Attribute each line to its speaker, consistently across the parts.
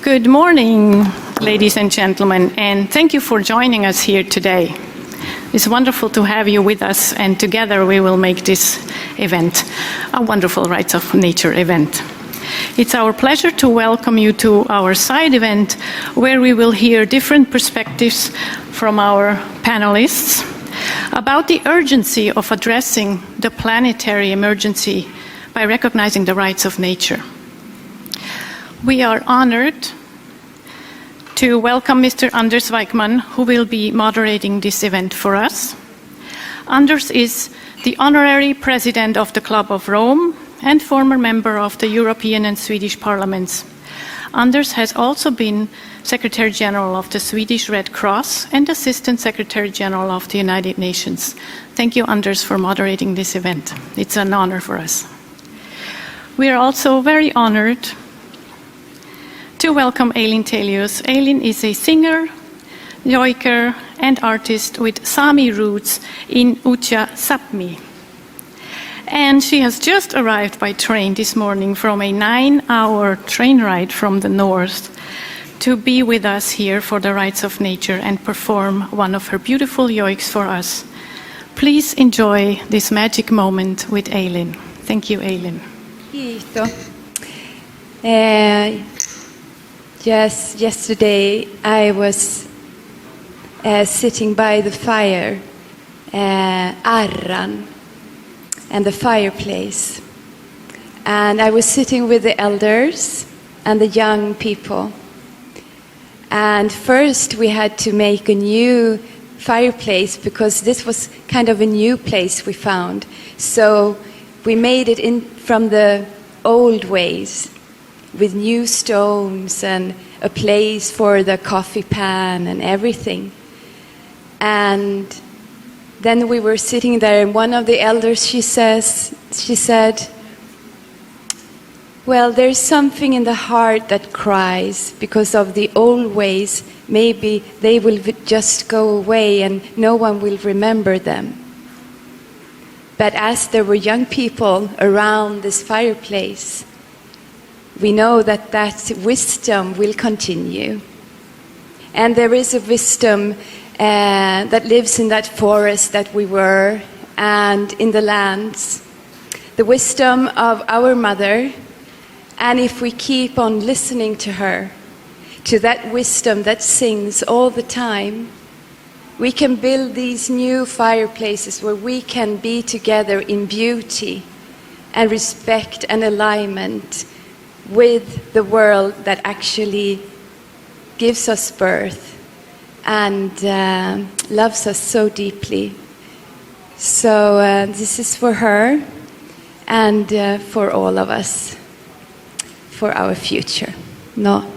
Speaker 1: Good morning, ladies and gentlemen, and thank you for joining us here today. It's wonderful to have you with us, and together we will make this event a wonderful Rights of Nature event. It's our pleasure to welcome you to our side event, where we will hear different perspectives from our panelists about the urgency of addressing the planetary emergency by recognizing the rights of nature. We are honored to welcome Mr. Anders Wijkman, who will be moderating this event for us. Anders is the honorary president of the Club of Rome and former member of the European and Swedish parliaments. Anders has also been Secretary General of the Swedish Red Cross and Assistant Secretary General of the United Nations. Thank you, Anders, for moderating this event. It's an honor for us. We are also very honored to welcome Eileen Telius. Eileen is a singer, joiker, and artist with Sami roots in Ucha Sapmi. And she has just arrived by train this morning from a 9-hour train ride from the north to be with us here for the Rights of Nature and perform one of her beautiful yoiks for us. Please enjoy this magic moment with Eileen. Thank you, Eileen.
Speaker 2: Yes, yesterday I was sitting by the fire, Arran, and the fireplace. And I was sitting with the elders and the young people. And first we had to make a new fireplace because this was kind of a new place we found. So we made it in from the old ways, with new stones and a place for the coffee pan and everything. And then we were sitting there, and one of the elders, she said, well, there's something in the heart that cries because of the old ways. Maybe they will just go away and no one will remember them. But as there were young people around this fireplace, we know that that wisdom will continue. And there is a wisdom that lives in that forest that we were and in the lands. The wisdom of our mother. And if we keep on listening to her, to that wisdom that sings all the time, we can build these new fireplaces where we can be together in beauty and respect and alignment with the world that actually gives us birth and loves us so deeply. So this is for her and for all of us, for our future. No.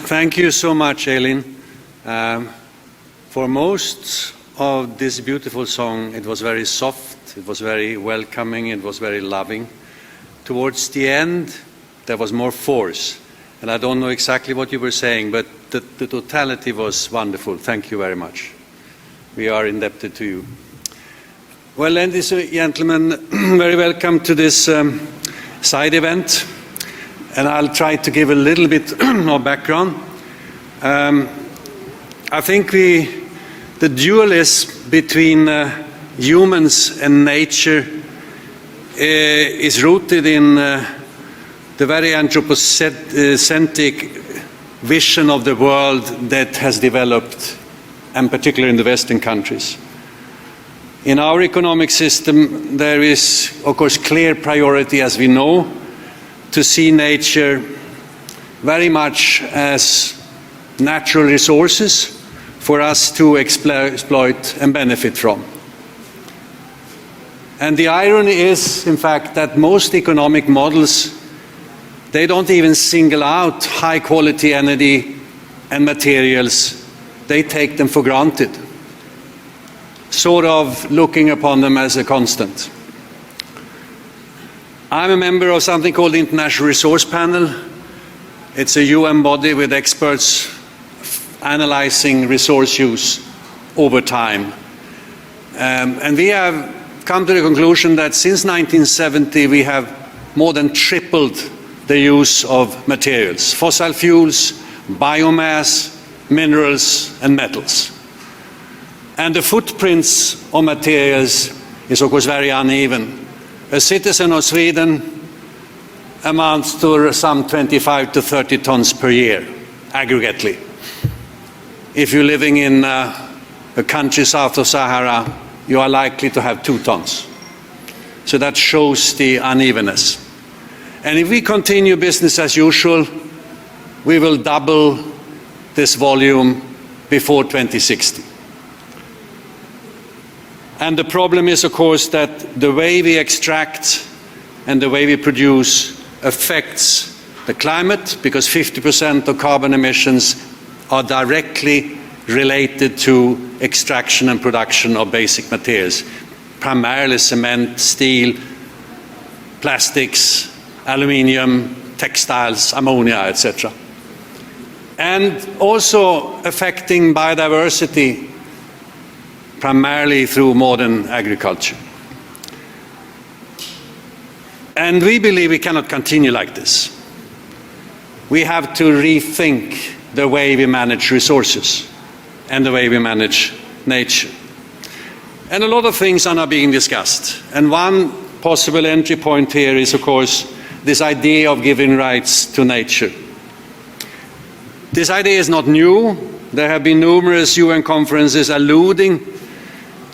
Speaker 3: Thank you so much, Eileen. For most of this beautiful song, it was very soft, it was very welcoming, it was very loving. Towards the end, there was more force. And I don't know exactly what you were saying, but the totality was wonderful. Thank you very much. We are indebted to you. Well, ladies and gentlemen, very welcome to this side event. And I'll try to give a little bit of background. I think the dualism between humans and nature is rooted in the very anthropocentric vision of the world that has developed, and particularly in the Western countries. In our economic system, there is, of course, clear priority, as we know, to see nature very much as natural resources for us to exploit and benefit from. And the irony is, in fact, that most economic models, they don't even single out high quality energy and materials. They take them for granted, sort of looking upon them as a constant. I'm a member of something called the International Resource Panel. It's a UN body with experts analyzing resource use over time. And we have come to the conclusion that since 1970 we have more than tripled the use of materials, fossil fuels, biomass, minerals and metals. And the footprints of materials is of course very uneven. A citizen of Sweden amounts to some 25 to 30 tons per year, aggregately. If you're living in a country south of Sahara, you are likely to have 2 tons. So that shows the unevenness. And if we continue business as usual, we will double this volume before 2060. And the problem is, of course, that the way we extract and the way we produce affects the climate, because 50% of carbon emissions are directly related to extraction and production of basic materials, primarily cement, steel, plastics, aluminium, textiles, ammonia, etc. And also affecting biodiversity, primarily through modern agriculture. And we believe we cannot continue like this. We have to rethink the way we manage resources and the way we manage nature. And a lot of things are now being discussed. And one possible entry point here is, of course, this idea of giving rights to nature. This idea is not new. There have been numerous UN conferences alluding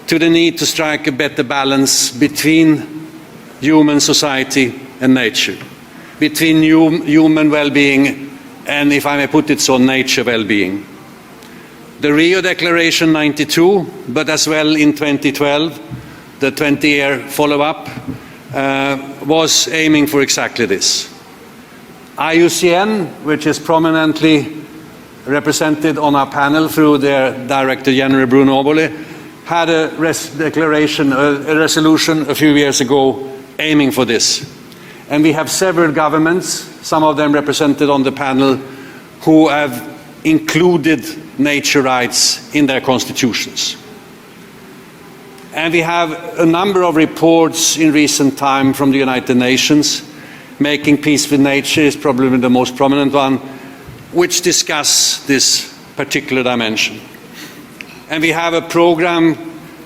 Speaker 3: to the need to strike a better balance between human society and nature, between human well-being and, if I may put it so, nature well-being. The Rio Declaration 92, but as well in 2012, the 20-year follow-up, was aiming for exactly this. IUCN, which is prominently represented on our panel through their Director General Bruno Obole, had a resolution a few years ago aiming for this. And we have several governments, some of them represented on the panel, who have included nature rights in their constitutions. And we have a number of reports in recent time from the United Nations. Making Peace with Nature is probably the most prominent one, which discuss this particular dimension. And we have a program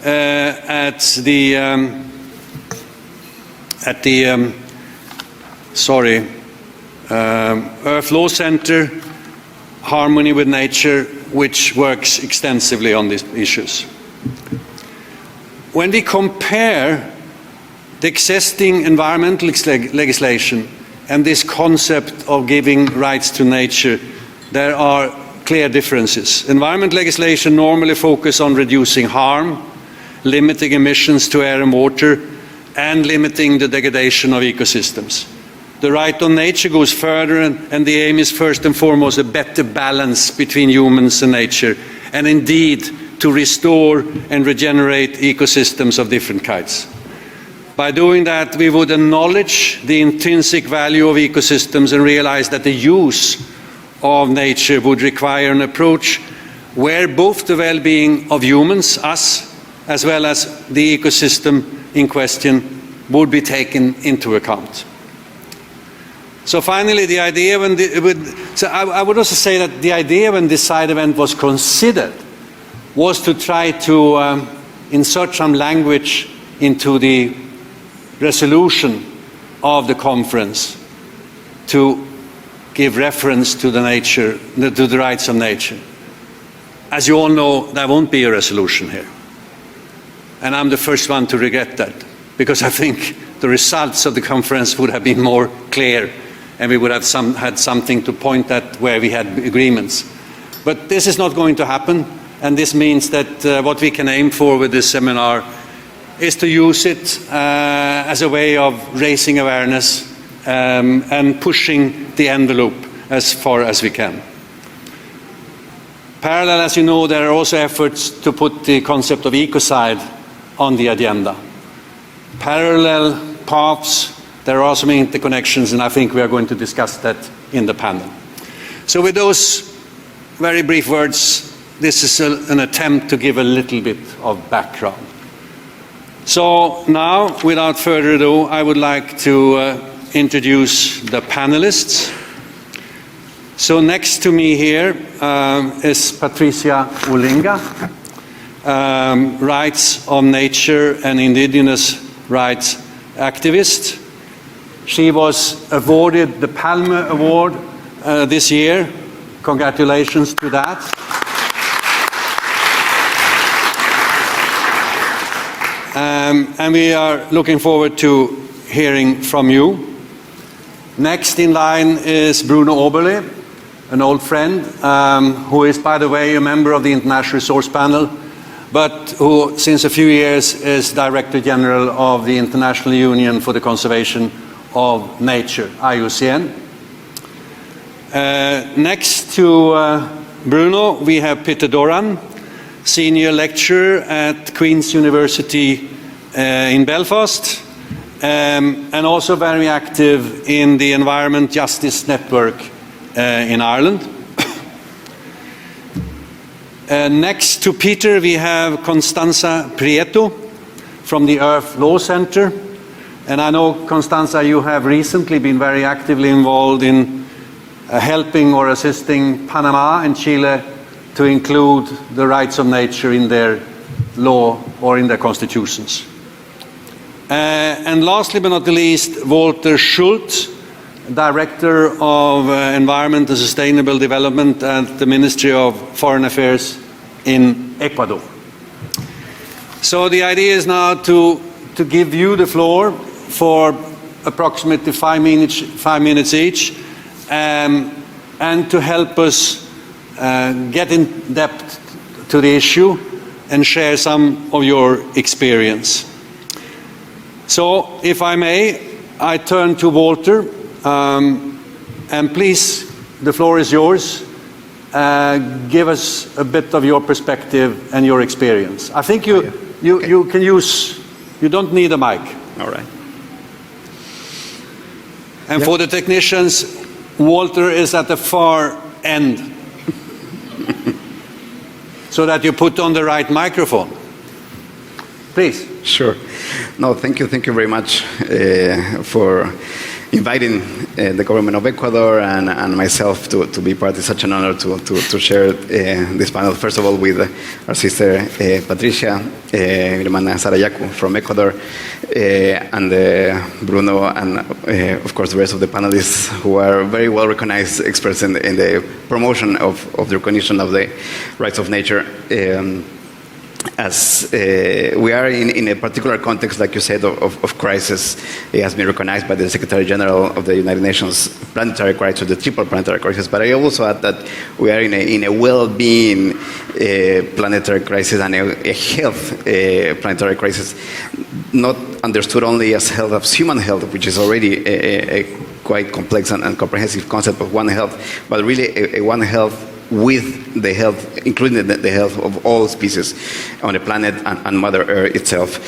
Speaker 3: at the Earth Law Center, Harmony with Nature, which works extensively on these issues. When we compare the existing environmental legislation and this concept of giving rights to nature, there are clear differences. Environment legislation normally focuses on reducing harm, limiting emissions to air and water, and limiting the degradation of ecosystems. The right on nature goes further, and the aim is first and foremost a better balance between humans and nature, and indeed to restore and regenerate ecosystems of different kinds. By doing that, we would acknowledge the intrinsic value of ecosystems and realize that the use of nature would require an approach where both the well-being of humans, us, as well as the ecosystem in question would be taken into account. So finally, the idea I would also say that the idea when this side event was considered was to try to insert some language into the resolution of the conference to give reference to the rights of nature. As you all know, there won't be a resolution here. And I'm the first one to regret that, because I think the results of the conference would have been more clear, and we would have had something to point at where we had agreements. But this is not going to happen, and this means that what we can aim for with this seminar is to use it as a way of raising awareness and pushing the envelope as far as we can. Parallel, as you know, there are also efforts to put the concept of ecocide on the agenda. Parallel paths, there are some interconnections, and I think we are going to discuss that in the panel. So with those very brief words, this is an attempt to give a little bit of background. So now, without further ado, I would like to introduce the panelists. So next to me here is Patricia Ulinga, rights on nature and indigenous rights activist. She was awarded the Palme Award this year. Congratulations to that. And we are looking forward to hearing from you. Next in line is Bruno Obole, an old friend, who is, by the way, a member of the International Resource Panel, but who, since a few years, is Director General of the International Union for the Conservation of Nature, IUCN. Next to Bruno, we have Peter Doran, Senior Lecturer at Queen's University in Belfast, and also very active in the Environment Justice Network in Ireland. Next to Peter, we have Constanza Prieto from the Earth Law Center. And I know, Constanza, you have recently been very actively involved in helping or assisting Panama and Chile to include the rights of nature in their law or in their constitutions. And lastly but not the least, Walter Schultz, Director of Environment and Sustainable Development at the Ministry of Foreign Affairs in Ecuador. So the idea is now to give you the floor for approximately 5 minutes each, and to help us get in depth to the issue and share some of your experience. So, if I may, I turn to Walter, and please, the floor is yours. Give us a bit of your perspective and your experience. I think you can use, you don't need a mic.
Speaker 4: All right.
Speaker 3: And for the technicians, Walter is at the far end, so that you put on the right microphone. Please.
Speaker 4: Sure. No, thank you very much for inviting the government of Ecuador and myself to be part. It's such an honor to share this panel. First of all, with our sister Patricia, mi hermana Sarayaku from Ecuador, and Bruno, and of course the rest of the panelists who are very well recognized experts in the promotion of the recognition of the rights of nature. As we are in a particular context, like you said, of crisis. It has been recognized by the Secretary General of the United Nations planetary crisis, the triple planetary crisis. But I also add that we are in a well-being planetary crisis and a health planetary crisis, not understood only as health of human health, which is already a quite complex and comprehensive concept of One Health, but really a One Health with the health, including the health of all species on the planet and Mother Earth itself.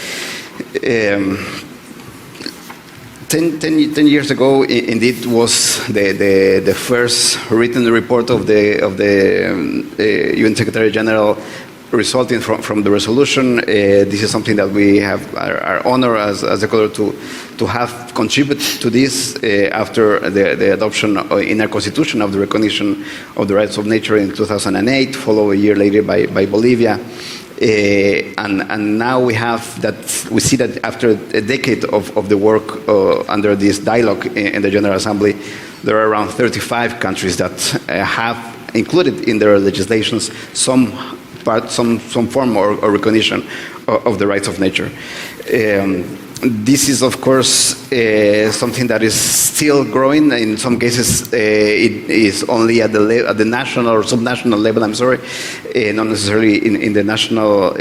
Speaker 4: 10 years ago, indeed, was the first written report of the UN Secretary General resulting from the resolution. This is something that we have our honor as Ecuador to have contributed to this after the adoption in our constitution of the recognition of the rights of nature in 2008, followed a year later by Bolivia. And now we see that after a decade of the work under this dialogue in the General Assembly, there are around 35 countries that have included in their legislations some form or recognition of the rights of nature. This is, of course, something that is still growing. In some cases, it is only at the national or subnational level, not necessarily in the national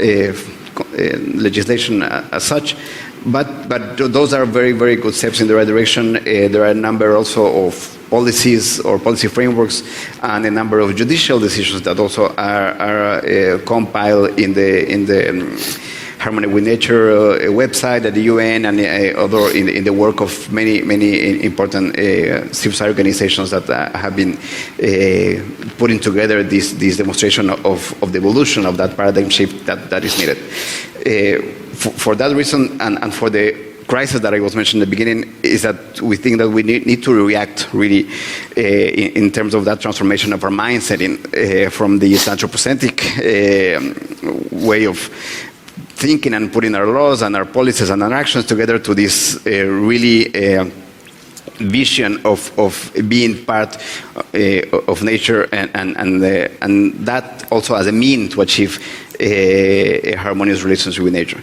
Speaker 4: legislation as such. But those are very, very good steps in the right direction. There are a number also of policies or policy frameworks and a number of judicial decisions that also are compiled in the Harmony with Nature website at the UN and other in the work of many important civil society organizations that have been putting together this demonstration of the evolution of that paradigm shift that is needed. For that reason and for the crisis that I was mentioning at the beginning, is that we think that we need to react really in terms of that transformation of our mindset from the anthropocentric way of thinking and putting our laws and our policies and our actions together to this really vision of being part of nature and that also as a means to achieve a harmonious relationship with nature.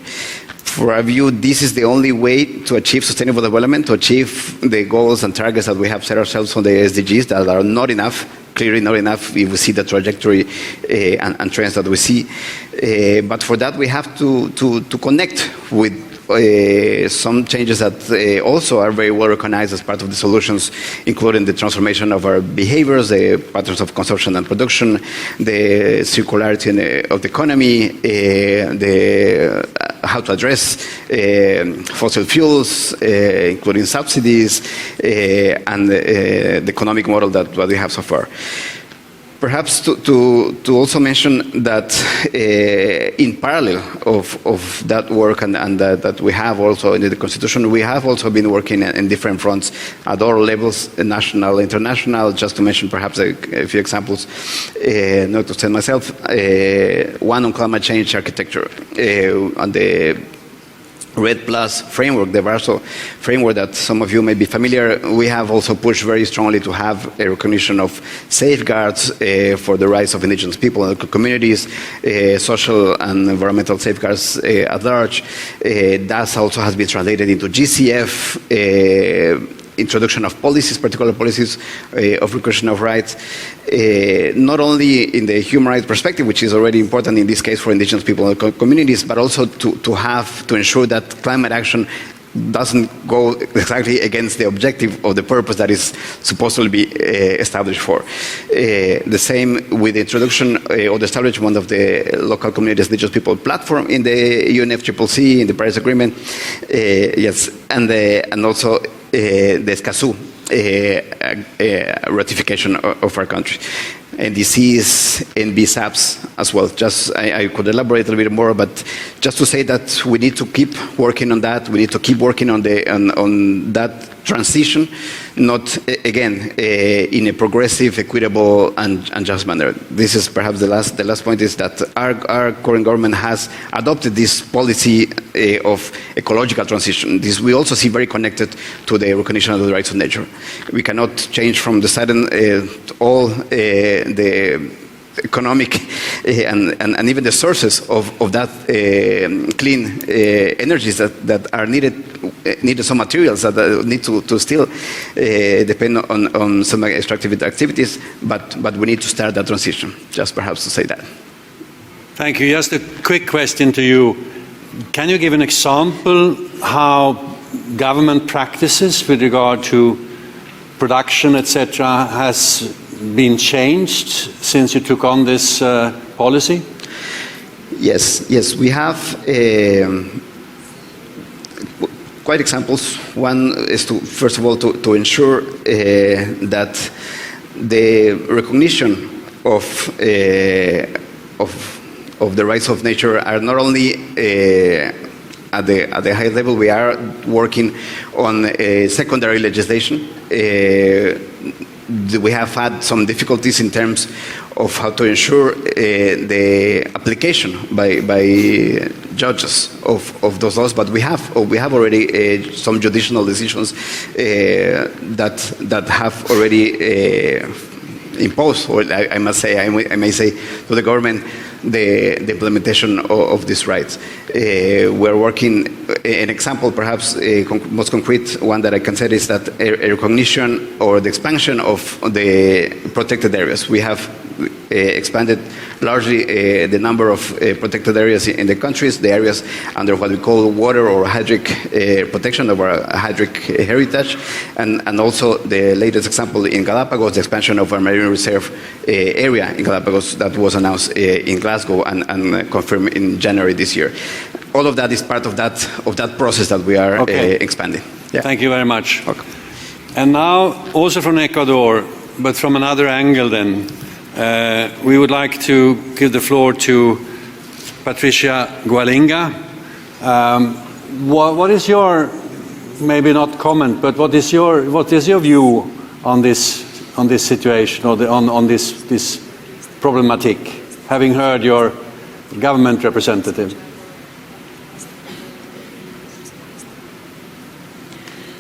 Speaker 4: For our view, this is the only way to achieve sustainable development, to achieve the goals and targets that we have set ourselves on the SDGs that are not enough, clearly not enough if we see the trajectory and trends that we see. But for that, we have to connect with some changes that also are very well recognized as part of the solutions, including the transformation of our behaviors, the patterns of consumption and production, the circularity of the economy, how to address fossil fuels, including subsidies, and the economic model that we have so far. Perhaps to also mention that in parallel of that work and that we have also in the Constitution, we have also been working in different fronts at all levels, national, international, just to mention perhaps a few examples, not to say myself, one on climate change architecture, on the RED Plus framework, the Varso framework that some of you may be familiar, we have also pushed very strongly to have a recognition of safeguards for the rights of indigenous people and communities, social and environmental safeguards at large. That also has been translated into GCF, introduction of policies, particular policies of recognition of rights, not only in the human rights perspective, which is already important in this case for indigenous people and communities, but also to ensure that climate action doesn't go exactly against the objective of the purpose that is supposed to be established for. The same with the introduction or the establishment of the local communities indigenous people platform in the UNFCCC, in the Paris Agreement, yes, and also the Escazú ratification of our country. NDCs, NBSAPs as well. Just I could elaborate a little bit more, but just to say that we need to keep working on that. We need to keep working on that transition, not again in a progressive, equitable, and just manner. This is perhaps the last point is that our current government has adopted this policy of ecological transition. This we also see very connected to the recognition of the rights of nature. We cannot change from the sudden all the economic and even the sources of that clean energies that are needed some materials that need to still depend on some extractive activities, but we need to start that transition, just perhaps to say that.
Speaker 3: Thank you. Just a quick question to you. Can you give an example how government practices with regard to production, etc., has been changed since you took on this policy?
Speaker 4: Yes, we have quite examples. One is to, first of all, to ensure that the recognition of the rights of nature are not only at the high level. We are working on secondary legislation. We have had some difficulties in terms of how to ensure the application by judges of those laws, but we have already some judicial decisions that have already imposed, or I may say to the government, the implementation of these rights. We're working, an example perhaps most concrete one that I can say is that a recognition or the expansion of the protected areas. We have expanded largely the number of protected areas in the countries, the areas under what we call water or hydric protection of our hydric heritage, and also the latest example in Galapagos, the expansion of our marine reserve area in Galapagos that was announced in Glasgow and confirmed in January this year. All of that is part of that process that we are expanding. Yeah.
Speaker 3: Thank you very much.
Speaker 4: Welcome.
Speaker 3: And now, also from Ecuador, but from another angle then, we would like to give the floor to Patricia Gualinga. What is your, maybe not comment, but what is your view on this situation or on this problematic, having heard your government representative?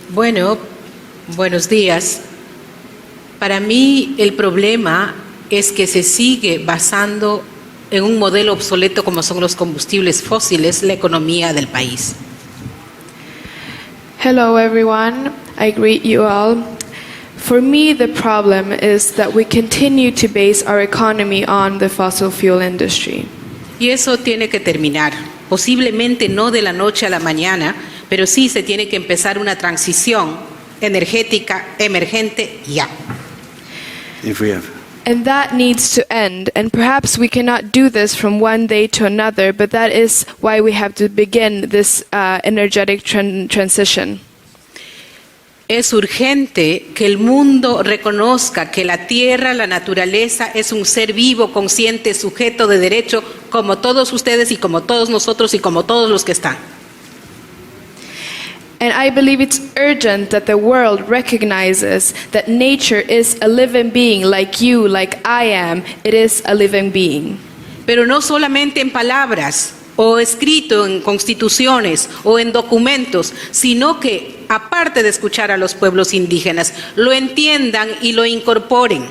Speaker 5: Bueno, buenos días. Para mí el problema es que se sigue basando en un modelo obsoleto como son los combustibles fósiles la economía del país.
Speaker 6: Hello everyone, I greet you all. For me, the problem is that we continue to base our economy on the fossil fuel industry.
Speaker 5: Y eso tiene que terminar, posiblemente no de la noche a la mañana, pero sí se tiene que empezar una transición energética emergente ya.
Speaker 3: If we have.
Speaker 6: And that needs to end, and perhaps we cannot do this from one day to another, but that is why we have to begin this energetic transition.
Speaker 5: Es urgente que el mundo reconozca que la tierra, la naturaleza, es un ser vivo, consciente, sujeto de derecho, como todos ustedes y como todos nosotros y como todos los que están.
Speaker 6: And I believe it's urgent that the world recognizes that nature is a living being, like you, like I am. It is a living being.
Speaker 5: Pero no solamente en palabras, o escrito en constituciones o en documentos, sino que, aparte de escuchar a los pueblos indígenas, lo entiendan y lo incorporen.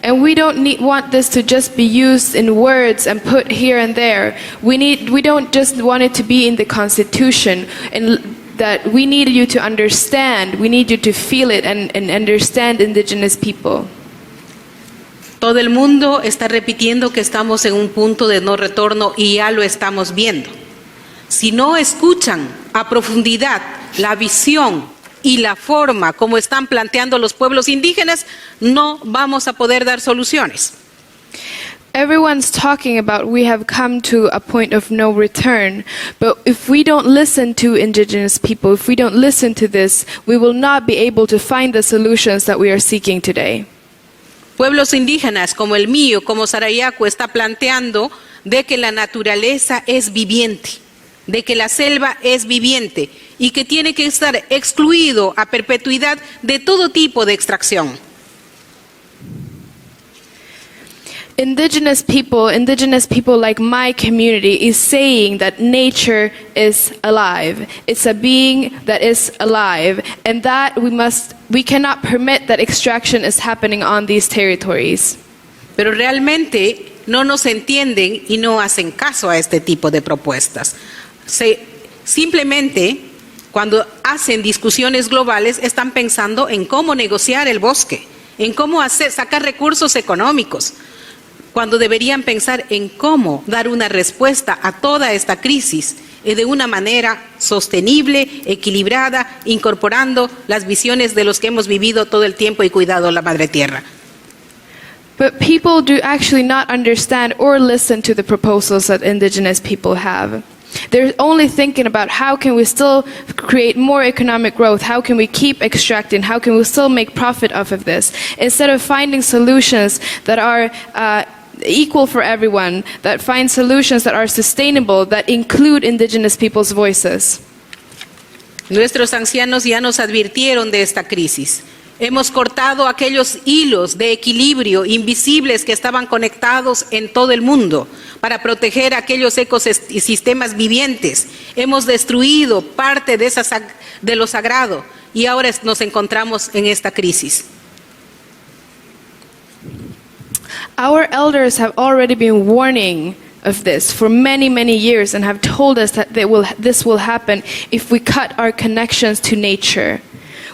Speaker 6: And we don't want this to just be used in words and put here and there. We don't just want it to be in the Constitution, and that we need you to understand. We need you to feel it and understand indigenous people.
Speaker 5: Todo el mundo está repitiendo que estamos en un punto de no retorno y ya lo estamos viendo. Si no escuchan a profundidad la visión y la forma como están planteando los pueblos indígenas, no vamos a poder dar soluciones.
Speaker 6: Everyone's talking about we have come to a point of no return, but if we don't listen to indigenous people, if we don't listen to this, we will not be able to find the solutions that we are seeking today.
Speaker 5: Pueblos indígenas como el mío, como Sarayaco, está planteando de que la naturaleza es viviente, de que la selva es viviente y que tiene que estar excluido a perpetuidad de todo tipo de extracción.
Speaker 6: Indigenous people like my community is saying that nature is alive. It's a being that is alive, and that we cannot permit that extraction is happening on these territories.
Speaker 5: Pero realmente no nos entienden y no hacen caso a este tipo de propuestas. Simplemente, cuando hacen discusiones globales, están pensando en cómo negociar el bosque, en cómo sacar recursos económicos, cuando deberían pensar en cómo dar una respuesta a toda esta crisis de una manera sostenible, equilibrada, incorporando las visiones de los que hemos vivido todo el tiempo y cuidado la madre tierra.
Speaker 6: But people do actually not understand or listen to the proposals that indigenous people have. They're only thinking about how can we still create more economic growth, how can we keep extracting, how can we still make profit off of this, instead of finding solutions that are equal for everyone, that find solutions that are sustainable, that include indigenous people's voices.
Speaker 5: Nuestros ancianos ya nos advirtieron de esta crisis. Hemos cortado aquellos hilos de equilibrio invisibles que estaban conectados en todo el mundo para proteger aquellos ecosistemas vivientes. Hemos destruido parte de lo sagrado y ahora nos encontramos en esta crisis.
Speaker 6: Our elders have already been warning of this for many, many years and have told us that this will happen if we cut our connections to nature.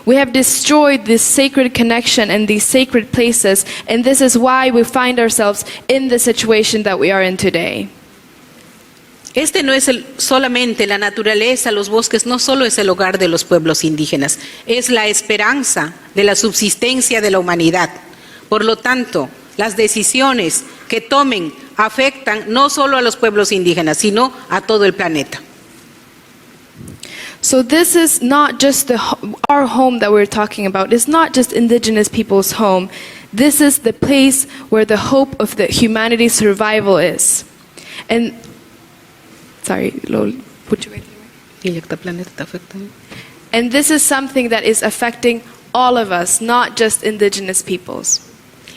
Speaker 6: We have destroyed this sacred connection and these sacred places, and this is why we find ourselves in the situation that we are in today.
Speaker 5: Este no es solamente la naturaleza, los bosques no solo es el hogar de los pueblos indígenas, es la esperanza de la subsistencia de la humanidad. Por lo tanto, las decisiones que tomen afectan no solo a los pueblos indígenas, sino a todo el planeta.
Speaker 6: So this is not just our home that we're talking about. It's not just indigenous people's home. This is the place where the hope of the humanity's survival is. And and this is something that is affecting all of us, not just indigenous peoples.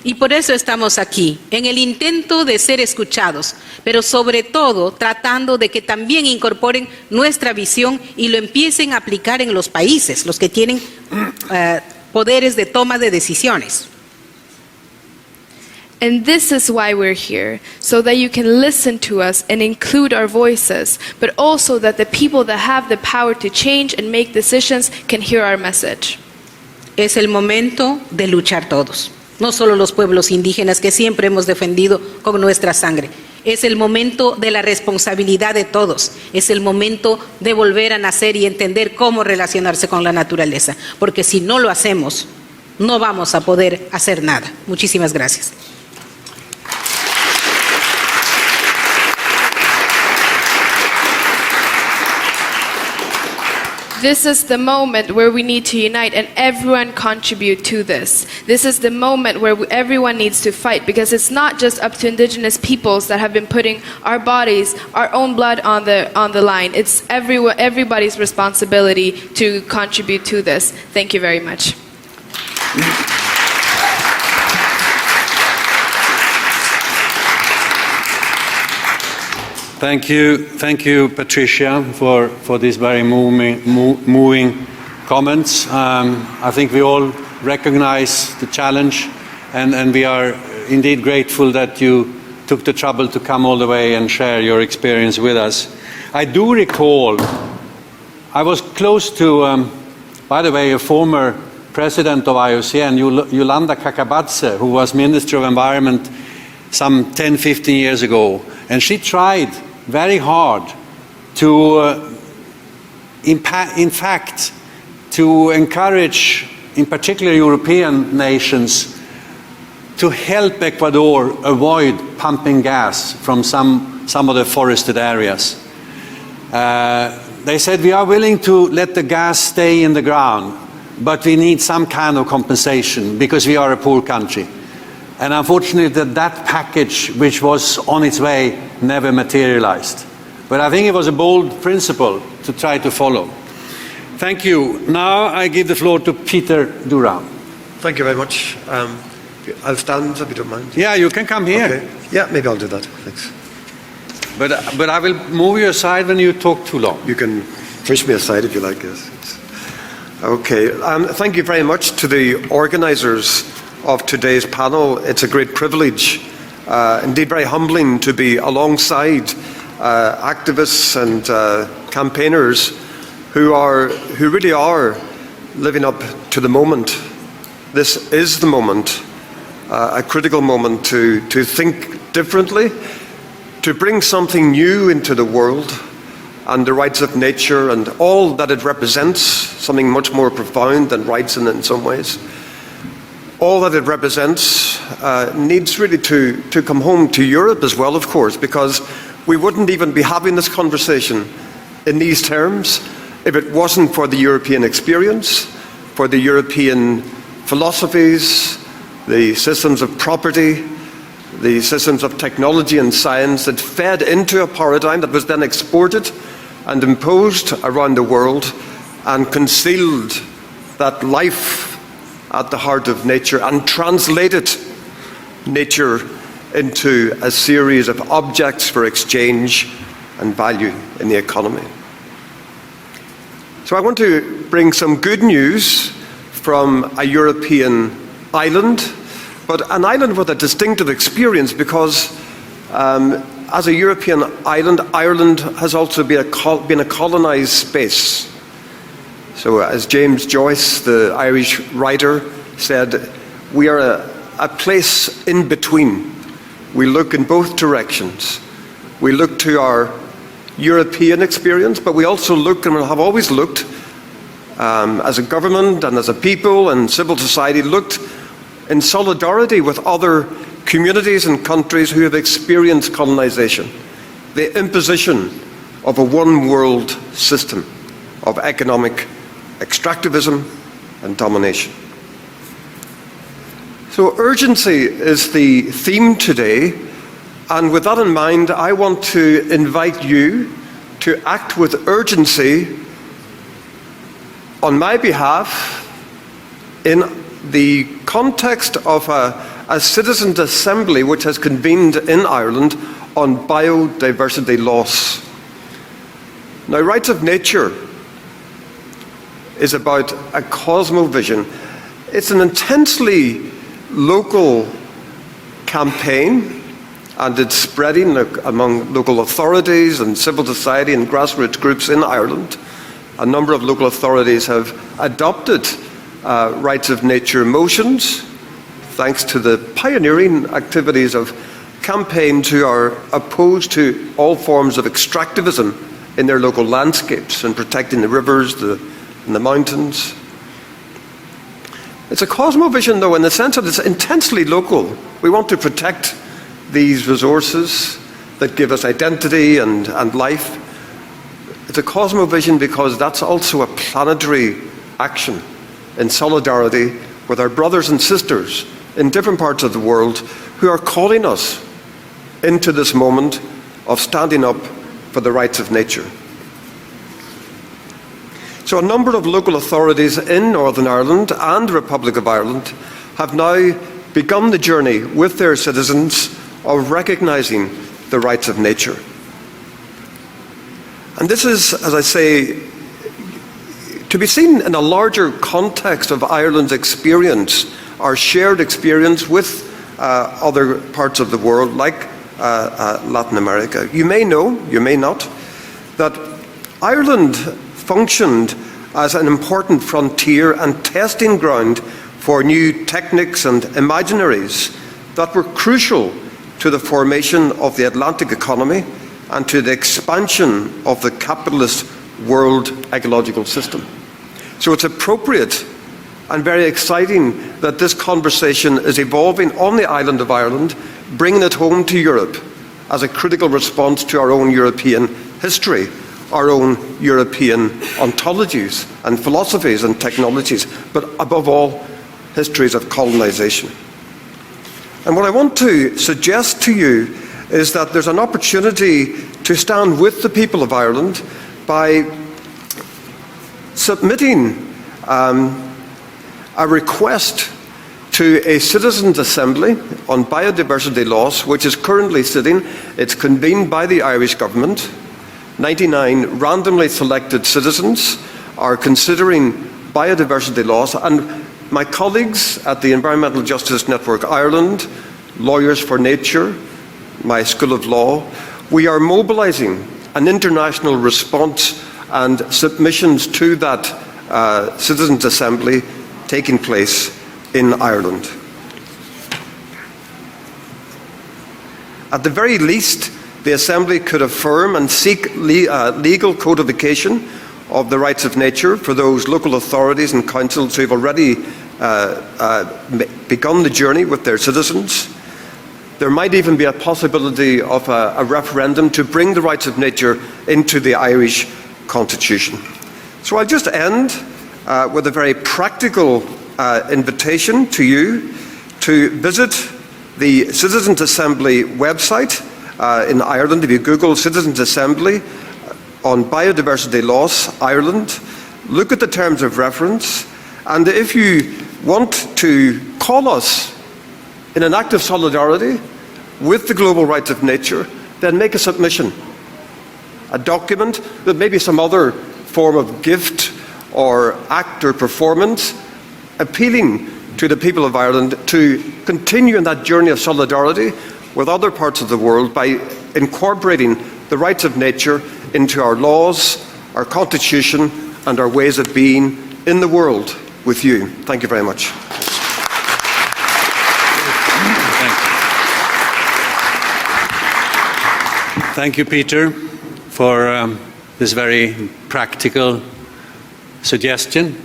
Speaker 5: Y por eso estamos aquí, en el intento de ser escuchados, pero sobre todo tratando de que también incorporen nuestra visión y lo empiecen a aplicar en los países, los que tienen poderes de toma de decisiones.
Speaker 6: And this is why we're here, so that you can listen to us and include our voices, but also that the people that have the power to change and make decisions can hear our message.
Speaker 5: Es el momento de luchar todos. No solo los pueblos indígenas que siempre hemos defendido con nuestra sangre. Es el momento de la responsabilidad de todos. Es el momento de volver a nacer y entender cómo relacionarse con la naturaleza. Porque si no lo hacemos, no vamos a poder hacer nada. Muchísimas gracias.
Speaker 6: This is the moment where we need to unite and everyone contribute to this. This is the moment where everyone needs to fight, because it's not just up to indigenous peoples that have been putting our bodies, our own blood on the line. It's everybody's responsibility to contribute to this. Thank you very much.
Speaker 3: Thank you, Patricia, for these very moving comments. I think we all recognize the challenge, and we are indeed grateful that you took the trouble to come all the way and share your experience with us. I do recall, I was close to, by the way, a former president of IUCN, Yolanda Kakabadze, who was Minister of Environment some 10, 15 years ago. And she tried very hard to, in fact, to encourage, in particular European nations, to help Ecuador avoid pumping gas from some of the forested areas. They said, we are willing to let the gas stay in the ground, but we need some kind of compensation because we are a poor country. And unfortunately, that package, which was on its way, never materialized. But I think it was a bold principle to try to follow. Thank you. Now I give the floor to Peter Duran.
Speaker 7: Thank you very much. I'll stand if you don't mind.
Speaker 3: Yeah, you can come here.
Speaker 7: Okay. Yeah, maybe I'll do that. Thanks.
Speaker 3: But I will move you aside when you talk too long.
Speaker 7: You can push me aside if you like. Yes. Okay. Thank you very much to the organisers of today's panel. It's a great privilege, indeed very humbling, to be alongside activists and campaigners who really are living up to the moment. This is the moment, a critical moment to think differently, to bring something new into the world and the rights of nature and all that it represents, something much more profound than rights in some ways. All that it represents needs really to come home to Europe as well, of course, because we wouldn't even be having this conversation in these terms if it wasn't for the European experience, for the European philosophies, the systems of property, the systems of technology and science that fed into a paradigm that was then exported and imposed around the world and concealed that life at the heart of nature and translated nature into a series of objects for exchange and value in the economy. So I want to bring some good news from a European island, but an island with a distinctive experience because as a European island, Ireland has also been a colonised space. So as James Joyce, the Irish writer, said, we are a place in between. We look in both directions. We look to our European experience, but we also look, and have always looked, as a government and as a people and civil society, looked in solidarity with other communities and countries who have experienced colonisation, the imposition of a one-world system of economic extractivism and domination. So urgency is the theme today, and with that in mind, I want to invite you to act with urgency on my behalf in the context of a citizens' assembly which has convened in Ireland on biodiversity loss. Now, rights of nature is about a cosmovision. It's an intensely local campaign, and it's spreading among local authorities and civil society and grassroots groups in Ireland. A number of local authorities have adopted rights of nature motions, thanks to the pioneering activities of campaigns who are opposed to all forms of extractivism in their local landscapes and protecting the rivers, and the mountains. It's a cosmovision, though, in the sense that it's intensely local. We want to protect these resources that give us identity and life. It's a cosmovision because that's also a planetary action in solidarity with our brothers and sisters in different parts of the world who are calling us into this moment of standing up for the rights of nature. So a number of local authorities in Northern Ireland and the Republic of Ireland have now begun the journey with their citizens of recognising the rights of nature. And this is, as I say, to be seen in a larger context of Ireland's experience, our shared experience with other parts of the world, like Latin America. You may know, you may not, that Ireland functioned as an important frontier and testing ground for new techniques and imaginaries that were crucial to the formation of the Atlantic economy and to the expansion of the capitalist world ecological system. So it's appropriate and very exciting that this conversation is evolving on the island of Ireland, bringing it home to Europe as a critical response to our own European history, our own European ontologies and philosophies and technologies, but above all, histories of colonization. And what I want to suggest to you is that there's an opportunity to stand with the people of Ireland by submitting a request to a citizens' assembly on biodiversity laws, which is currently sitting. It's convened by the Irish government. 99 randomly selected citizens are considering biodiversity laws, and my colleagues at the Environmental Justice Network Ireland, Lawyers for Nature, my School of Law, we are mobilising an international response and submissions to that Citizens' Assembly taking place in Ireland. At the very least, the Assembly could affirm and seek legal codification of the rights of nature for those local authorities and councils who have already begun the journey with their citizens. There might even be a possibility of a referendum to bring the rights of nature into the Irish Constitution. So I'll just end with a very practical invitation to you to visit the Citizens' Assembly website in Ireland. If you Google Citizens' Assembly on Biodiversity Laws Ireland, look at the terms of reference, and if you want to call us in an act of solidarity with the global rights of nature, then make a submission, a document that may be some other form of gift or act or performance, appealing to the people of Ireland to continue in that journey of solidarity with other parts of the world by incorporating the rights of nature into our laws, our constitution, and our ways of being in the world with you. Thank you very much.
Speaker 3: Thank you, Peter, for this very practical suggestion.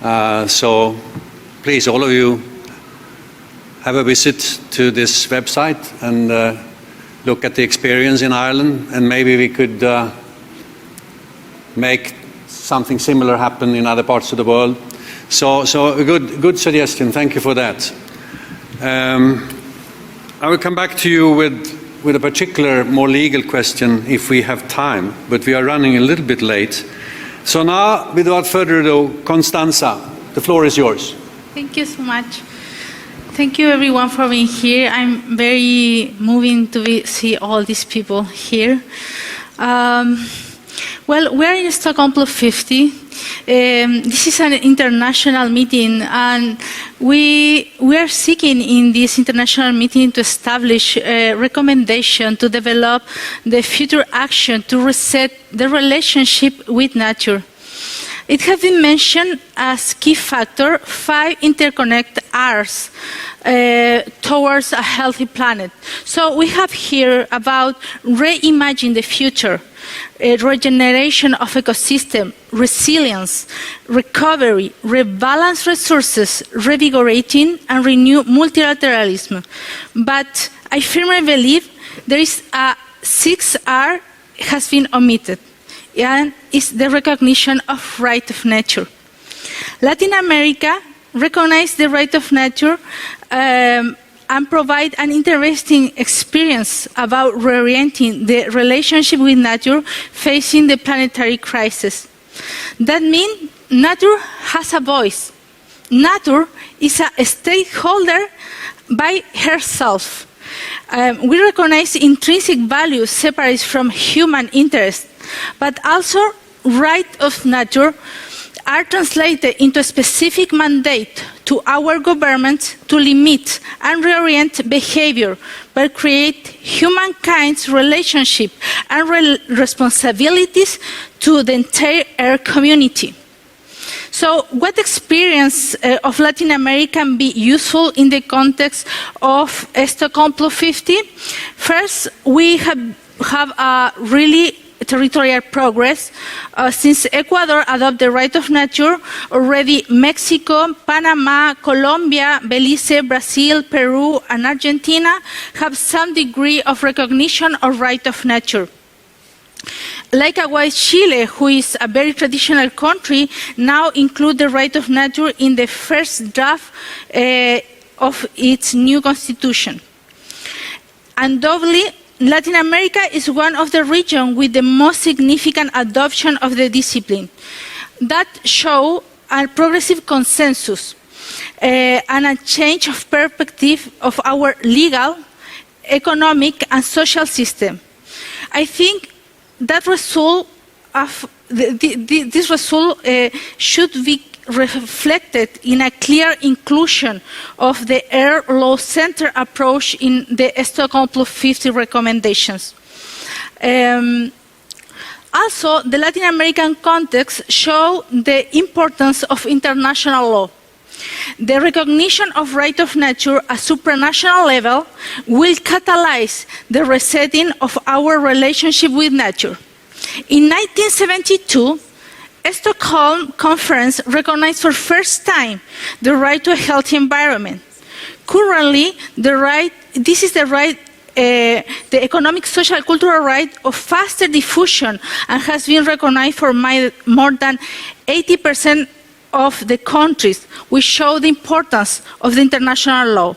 Speaker 3: So please, all of you, have a visit to this website and look at the experience in Ireland, and maybe we could make something similar happen in other parts of the world. So a good suggestion. Thank you for that. I will come back to you with a particular, more legal question if we have time, but we are running a little bit late. So now, without further ado, Constanza, the floor is yours.
Speaker 8: Thank you so much. Thank you everyone for being here. I'm very moving to see all these people here. Well, we're in Stockholm+50. This is an international meeting, and we are seeking in this international meeting to establish a recommendation to develop the future action to reset the relationship with nature. It has been mentioned as key factor 5 interconnect R's towards a healthy planet. So we have here about reimagine the future, regeneration of ecosystem, resilience, recovery, rebalance resources, revigorating and renew multilateralism. But I firmly believe there is a 6R has been omitted, and is the recognition of right of nature. Latin America recognized the right of nature and provide an interesting experience about reorienting the relationship with nature facing the planetary crisis. That means nature has a voice. Nature is a stakeholder by herself. We recognize intrinsic values separate from human interest. but also right of nature are translated into a specific mandate to our governments to limit and reorient behavior, but create humankind's relationship and responsibilities to the entire community. So what experience of Latin America can be useful in the context of Stockholm+50? First, we have a really territorial progress. Since Ecuador adopted the right of nature, already Mexico, Panama, Colombia, Belize, Brazil, Peru, and Argentina have some degree of recognition of right of nature. Likewise, Chile, who is a very traditional country, now includes the right of nature in the first draft of its new constitution. And doubly, Latin America is one of the regions with the most significant adoption of the discipline. That shows a progressive consensus and a change of perspective of our legal, economic, and social system. I think that result of this result should be reflected in a clear inclusion of the air law-centered approach in the Stockholm+50 recommendations. Also, the Latin American context shows the importance of international law. The recognition of right of nature at supranational level will catalyze the resetting of our relationship with nature. In 1972, Stockholm Conference recognized for the first time the right to a healthy environment. Currently, this is the right, the economic, social, cultural right of faster diffusion and has been recognized for more than 80% of the countries, which show the importance of the international law.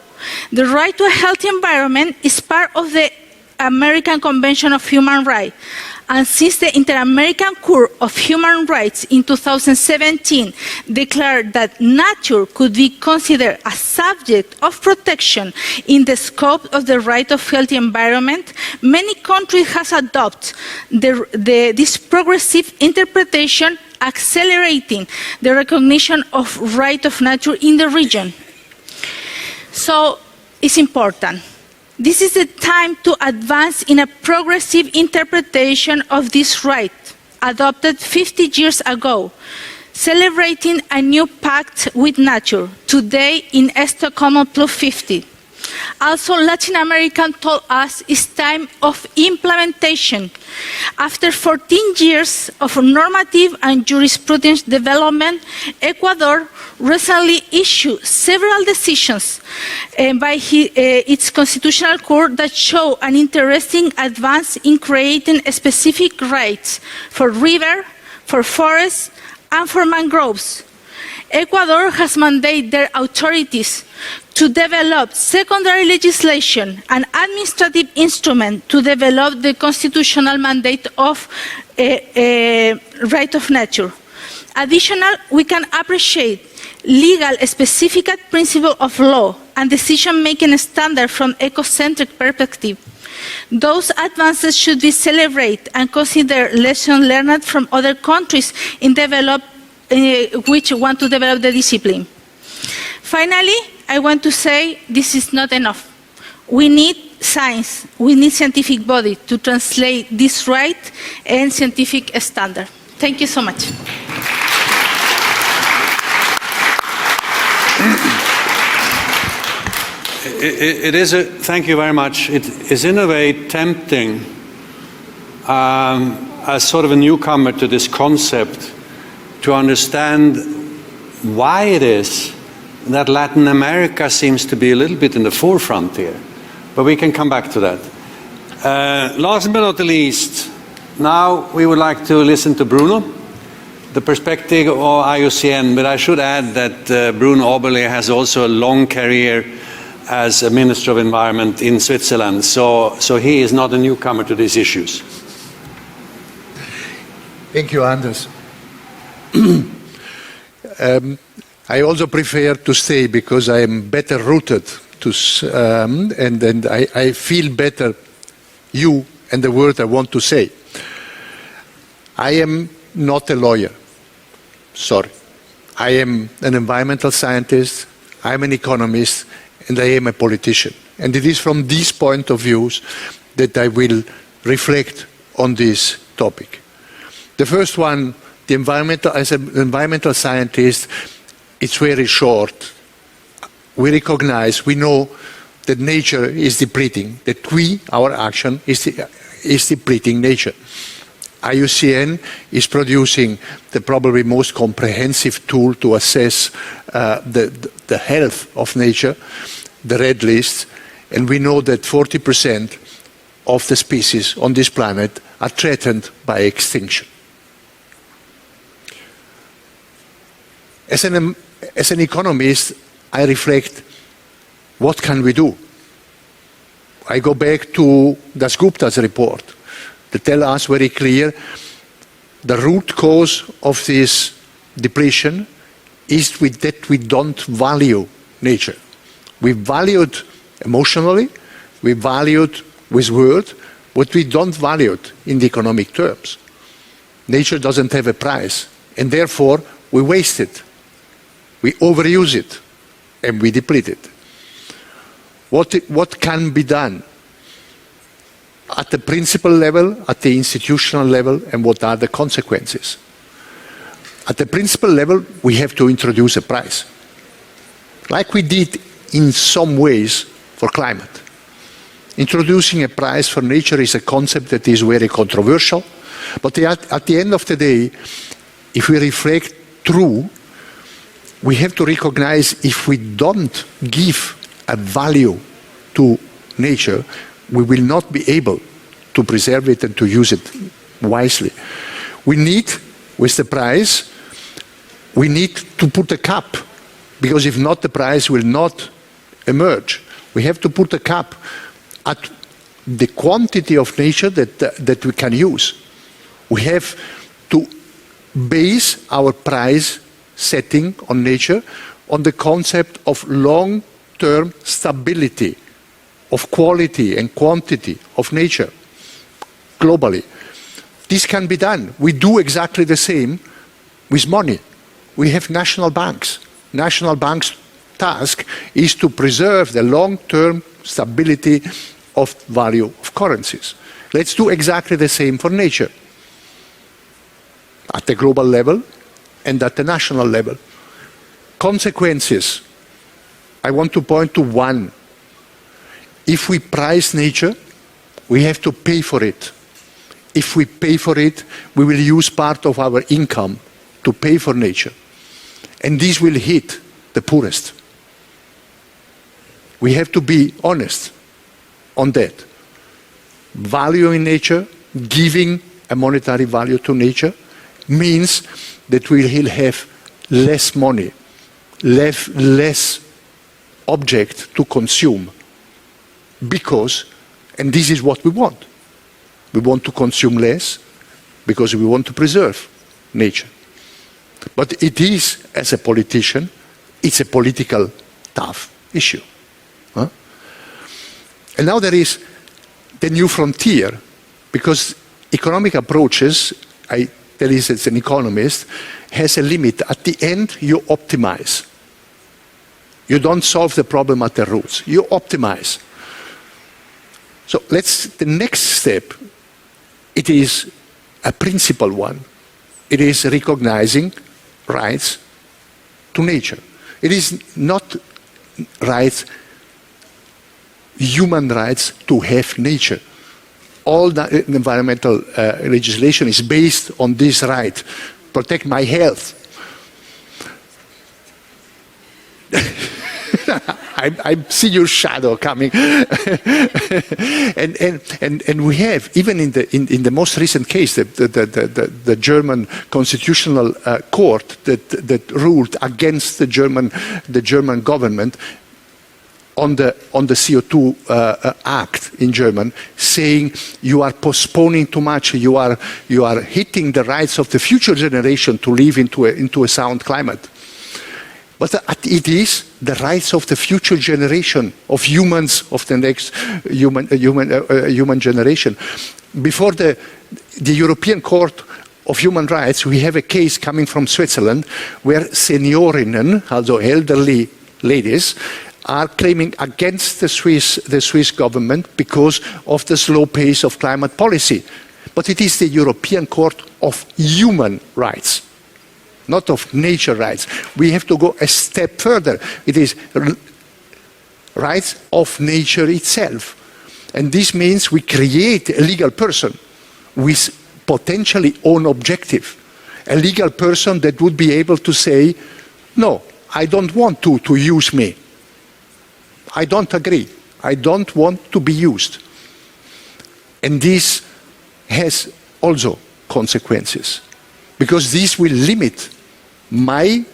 Speaker 8: The right to a healthy environment is part of the American Convention of Human Rights. And since the Inter-American Court of Human Rights in 2017 declared that nature could be considered a subject of protection in the scope of the right of healthy environment, many countries have adopted this progressive interpretation, accelerating the recognition of right of nature in the region. So it's important. This is the time to advance in a progressive interpretation of this right, adopted 50 years ago, celebrating a new pact with nature, today in Stockholm+50. Also, Latin America told us it's time of implementation. After 14 years of normative and jurisprudence development, Ecuador recently issued several decisions by its constitutional court that show an interesting advance in creating specific rights for river, for forests, and for mangroves. Ecuador has mandated their authorities to develop secondary legislation and administrative instruments to develop the constitutional mandate of right of nature. Additionally, we can appreciate legal specific principle of law and decision-making standard from ecocentric perspective. Those advances should be celebrated and considered lessons learned from other countries in which want to develop the discipline. Finally, I want to say this is not enough. We need science, we need scientific body to translate this right and scientific standard. Thank you so much.
Speaker 3: Thank you very much. It is in a way tempting as sort of a newcomer to this concept to understand why it is that Latin America seems to be a little bit in the forefront here. But we can come back to that. Last but not least, now we would like to listen to Bruno, the perspective of IUCN, but I should add that Bruno Oberle has also a long career as a Minister of Environment in Switzerland, so he is not a newcomer to these issues.
Speaker 9: Thank you, Anders. I also prefer to stay because I am better rooted to, and I feel better you and the word I want to say. I am not a lawyer. Sorry. I am an environmental scientist, I'm an economist, and I am a politician. And it is from these point of views that I will reflect on this topic. The first one, as an environmental scientist, it's very short. We recognize, we know that nature is depleting, that our action is depleting nature. IUCN is producing the probably most comprehensive tool to assess the health of nature, the red list, and we know that 40% of the species on this planet are threatened by extinction. As an economist, I reflect, what can we do? I go back to Dasgupta's report that tell us very clear the root cause of this depletion is that we don't value nature. We value it emotionally, we value it with words, but we don't value it in the economic terms. Nature doesn't have a price, and therefore we waste it, we overuse it, and we deplete it. What can be done? At the principal level, at the institutional level, and what are the consequences? At the principal level, we have to introduce a price, like we did in some ways for climate. Introducing a price for nature is a concept that is very controversial, but at the end of the day, if we reflect through, we have to recognize if we don't give a value to nature, we will not be able to preserve it and to use it wisely. We need, with the price, we need to put a cap, because if not, the price will not emerge. We have to put a cap at the quantity of nature that we can use. We have to base our price setting on nature on the concept of long-term stability, of quality and quantity of nature globally. This can be done. We do exactly the same with money. We have national banks. National banks' task is to preserve the long-term stability of value of currencies. Let's do exactly the same for nature, at the global level and at the national level. Consequences. I want to point to one. If we price nature, we have to pay for it. If we pay for it, we will use part of our income to pay for nature. And this will hit the poorest. We have to be honest on that. Valuing nature, giving a monetary value to nature, means that we will have less money, less object to consume. Because, and this is what we want to consume less because we want to preserve nature. But it is, as a politician, it's a political tough issue. Huh? And now there is the new frontier, because economic approaches, I tell you as an economist, has a limit. At the end, you optimize. You don't solve the problem at the roots. You optimize. So the next step, it is a principal one. It is recognizing rights to nature. It is not rights, human rights to have nature. All the environmental legislation is based on this right. Protect my health. I see your shadow coming. and we have, even in the most recent case, the German Constitutional Court that ruled against the German government on the CO2 Act in German, saying you are postponing too much, you are hitting the rights of the future generation to live into a sound climate. But it is the rights of the future generation, of humans, of the next human generation. Before the European Court of human rights, we have a case coming from Switzerland where seniorinnen, also elderly ladies, are claiming against the Swiss government because of the slow pace of climate policy. But it is the European Court of Human Rights, not of nature rights. We have to go a step further. It is rights of nature itself. And this means we create a legal person with potentially own objective. A legal person that would be able to say, no, I don't want to use me. I don't agree. I don't want to be used. And this has also consequences, because this will limit my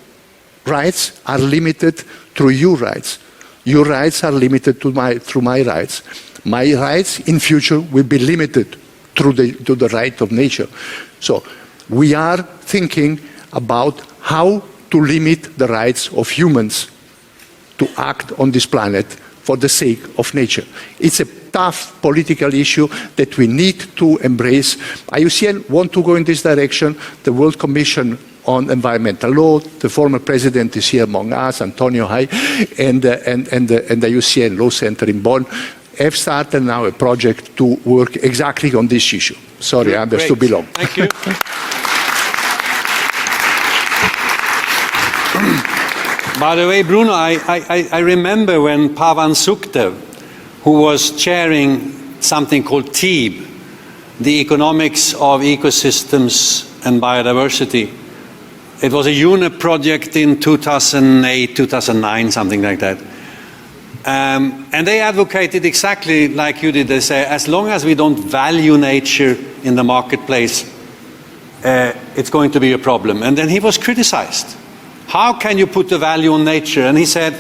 Speaker 9: rights are limited through your rights. Your rights are limited through my rights. My rights in future will be limited to the right of nature. So we are thinking about how to limit the rights of humans to act on this planet for the sake of nature. It's a tough political issue that we need to embrace. IUCN want to go in this direction. The World Commission on Environmental Law, the former president is here among us, Antonio Hai, and the IUCN Law Center in Bonn have started now a project to work exactly on this issue. Sorry, Anders, to be long.
Speaker 3: Thank you. By the way, Bruno, I remember when Pavan Sukhdev, who was chairing something called TEEB, the Economics of Ecosystems and Biodiversity. It was a UNEP project in 2008, 2009, something like that. And they advocated exactly like you did. They say, as long as we don't value nature in the marketplace, it's going to be a problem. And then he was criticized. How can you put a value on nature? And he said,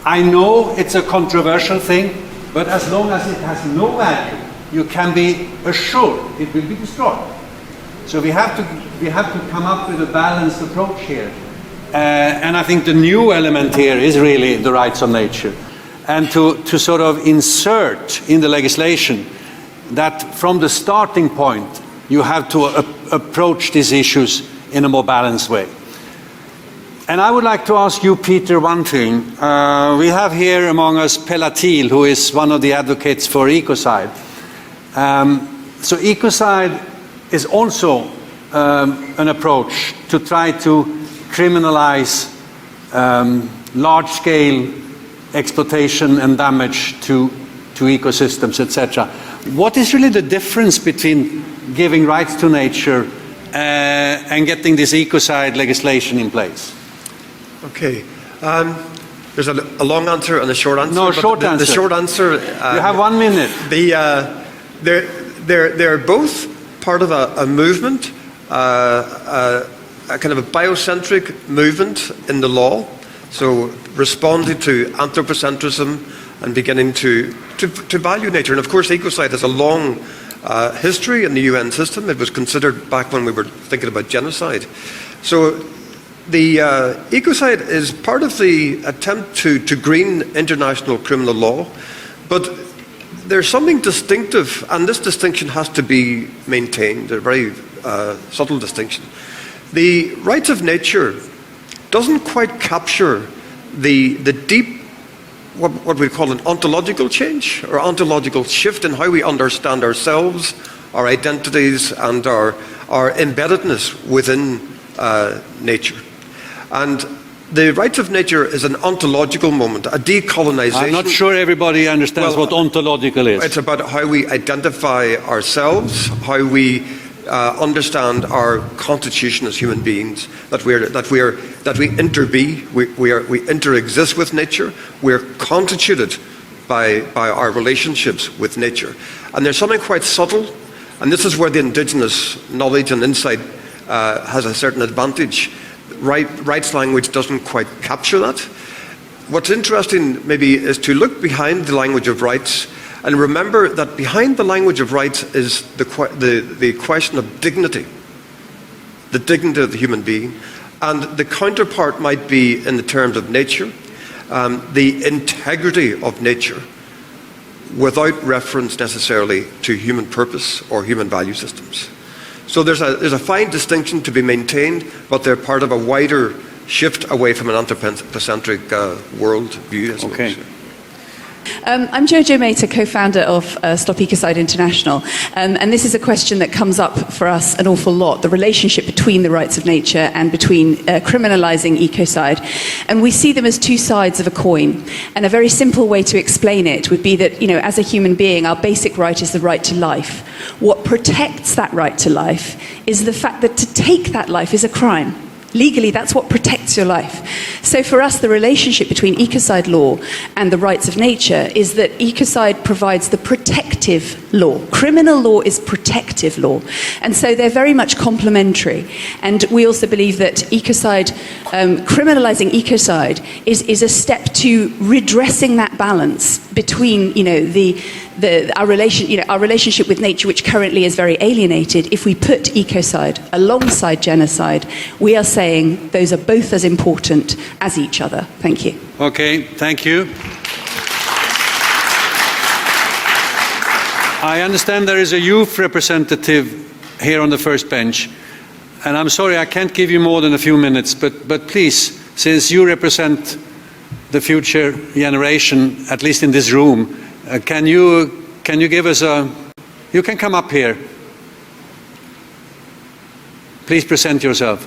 Speaker 3: I know it's a controversial thing, but as long as it has no value, you can be assured it will be destroyed. So we have to come up with a balanced approach here. And I think the new element here is really the rights of nature. And to sort of insert in the legislation that from the starting point, you have to approach these issues in a more balanced way. And I would like to ask you, Peter, one thing. We have here among us Pelatil, who is one of the advocates for ecocide. So ecocide is also an approach to try to criminalize large-scale exploitation and damage to ecosystems, etc. What is really the difference between giving rights to nature and getting this ecocide legislation in place?
Speaker 7: Okay. There's a long answer and a short answer.
Speaker 3: No, short answer.
Speaker 7: The short answer.
Speaker 3: You have 1 minute.
Speaker 7: They're both part of a movement, a kind of a biocentric movement in the law. So responding to anthropocentrism and beginning to value nature. And of course, ecocide has a long history in the UN system. It was considered back when we were thinking about genocide. So the ecocide is part of the attempt to green international criminal law, but there's something distinctive, and this distinction has to be maintained, a very subtle distinction. The rights of nature doesn't quite capture the deep, what we call an ontological change, or ontological shift in how we understand ourselves, our identities, and our embeddedness within nature. And the rights of nature is an ontological moment, a decolonization.
Speaker 3: I'm not sure everybody understands what ontological is.
Speaker 7: It's about how we identify ourselves, how we understand our constitution as human beings, that we interbe, we interexist with nature, we're constituted by our relationships with nature. And there's something quite subtle, and this is where the indigenous knowledge and insight has a certain advantage. Rights language doesn't quite capture that. What's interesting maybe is to look behind the language of rights and remember that behind the language of rights is the question of dignity, the dignity of the human being, and the counterpart might be in the terms of nature, the integrity of nature, without reference necessarily to human purpose or human value systems. So there's a fine distinction to be maintained, but they're part of a wider shift away from an anthropocentric world view.
Speaker 3: Okay.
Speaker 10: I'm Jojo Mehta, co-founder of Stop Ecocide International, and this is a question that comes up for us an awful lot, the relationship between the rights of nature and between criminalizing ecocide. And we see them as two sides of a coin. And a very simple way to explain it would be that, you know, as a human being, our basic right is the right to life. What protects that right to life is the fact that to take that life is a crime. Legally, that's what protects your life. So for us, the relationship between ecocide law and the rights of nature is that ecocide provides the protective law. Criminal law is protective law. And so they're very much complementary. And we also believe that ecocide, criminalizing ecocide is a step to redressing that balance between, you know, our relationship with nature, which currently is very alienated. If we put ecocide alongside genocide, we are saying those are both as important as each other. Thank you.
Speaker 3: Okay, thank you. I understand there is a youth representative here on the first bench, and I'm sorry I can't give you more than a few minutes, but please, since you represent the future generation, at least in this room, can you give us you can come up here. Please present yourself.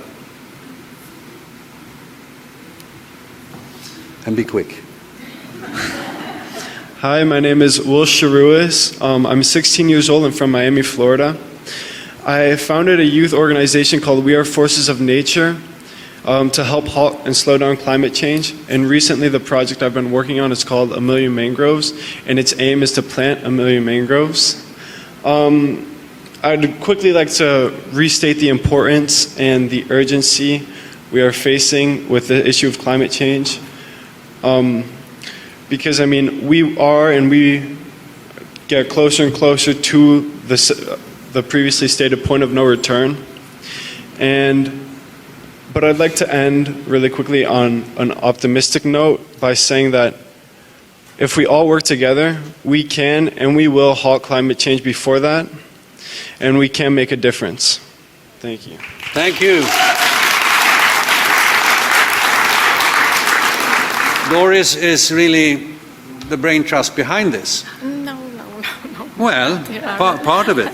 Speaker 3: And be quick.
Speaker 11: Hi, my name is Will Sharuis. I'm 16 years old and from Miami, Florida. I founded a youth organization called We Are Forces of Nature to help halt and slow down climate change. And recently the project I've been working on is called 1,000,000 Mangroves, and its aim is to plant 1,000,000 mangroves. I'd quickly like to restate the importance and the urgency we are facing with the issue of climate change. Because, I mean, we get closer and closer to the previously stated point of no return. But I'd like to end really quickly on an optimistic note by saying that if we all work together, we can and we will halt climate change before that, and we can make a difference. Thank you.
Speaker 3: Thank you. Doris is really the brain trust behind this.
Speaker 1: No.
Speaker 3: Well, part of it.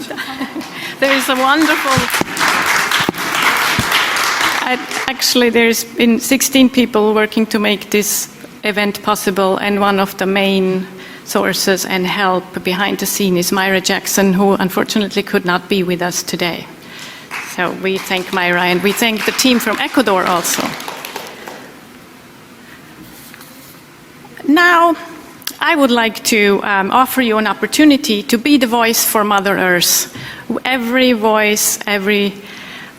Speaker 1: There is a wonderful... Actually, there's been 16 people working to make this event possible, and one of the main sources and help behind the scene is Myra Jackson, who unfortunately could not be with us today. So we thank Myra, and we thank the team from Ecuador also. Now, I would like to offer you an opportunity to be the voice for Mother Earth. Every voice, every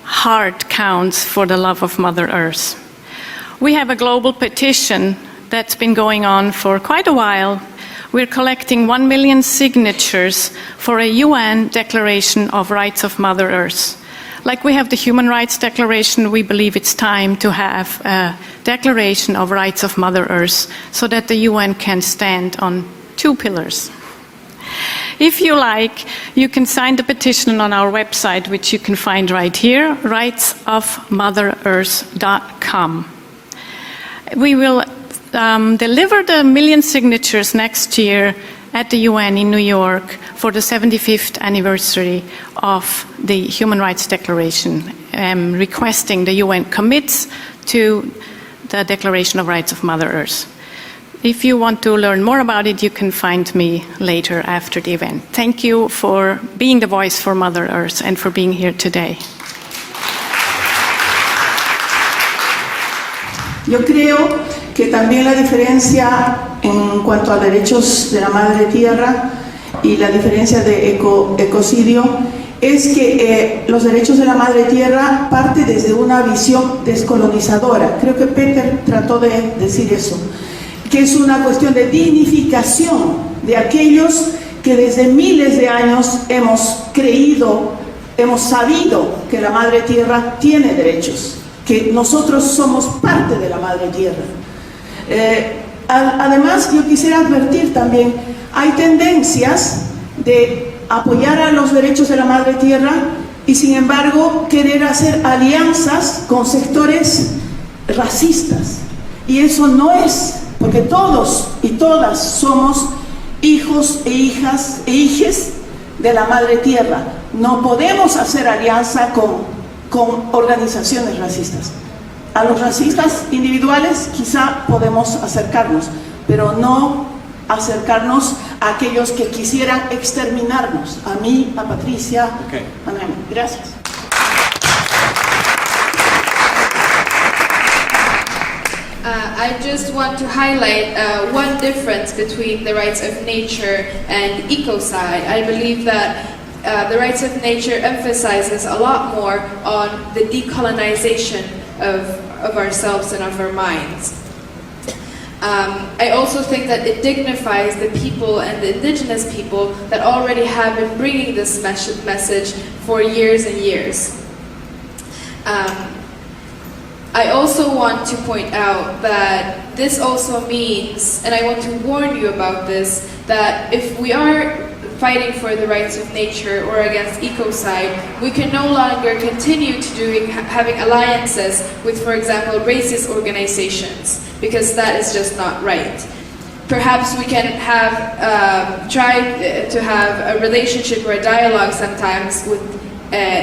Speaker 1: heart counts for the love of Mother Earth. We have a global petition that's been going on for quite a while. We're collecting 1 million signatures for a UN Declaration of Rights of Mother Earth. Like we have the Human Rights Declaration, we believe it's time to have a Declaration of Rights of Mother Earth so that the UN can stand on two pillars. If you like, you can sign the petition on our website, which you can find right here, rightsofmotherearth.com. We will deliver the 1 million signatures next year at the UN in New York for the 75th anniversary of the Human Rights Declaration, requesting the UN commits to the Declaration of Rights of Mother Earth. If you want to learn more about it, you can find me later after the event. Thank you for being the voice for Mother Earth and for being here today.
Speaker 12: Yo creo que también la diferencia en cuanto a derechos de la madre tierra y la diferencia de ecocidio es que los derechos de la madre tierra parte desde una visión descolonizadora. Creo que Peter trató de decir eso, que es una cuestión de dignificación de aquellos que desde miles de años hemos creído, hemos sabido que la madre tierra tiene derechos, que nosotros somos parte de la madre tierra. Además, yo quisiera advertir también, hay tendencias de apoyar a los derechos de la madre tierra y sin embargo querer hacer alianzas con sectores racistas. Y eso no es, porque todos y todas somos hijos e hijas e hijes de la Madre Tierra. No podemos hacer alianza con organizaciones racistas. A los racistas individuales quizá podemos acercarnos, pero no acercarnos a aquellos que quisieran exterminarnos, a mí, a Patricia, a Noemi. Gracias.
Speaker 6: I just want to highlight one difference between the rights of nature and ecocide. I believe that the rights of nature emphasizes a lot more on the decolonization of ourselves and of our minds. I also think that it dignifies the people and the indigenous people that already have been bringing this message for years and years. I also want to point out that this also means, and I want to warn you about this, that if we are fighting for the rights of nature or against ecocide, we can no longer continue to having alliances with, for example, racist organizations, because that is just not right. Perhaps we can have try to have a relationship or a dialogue sometimes with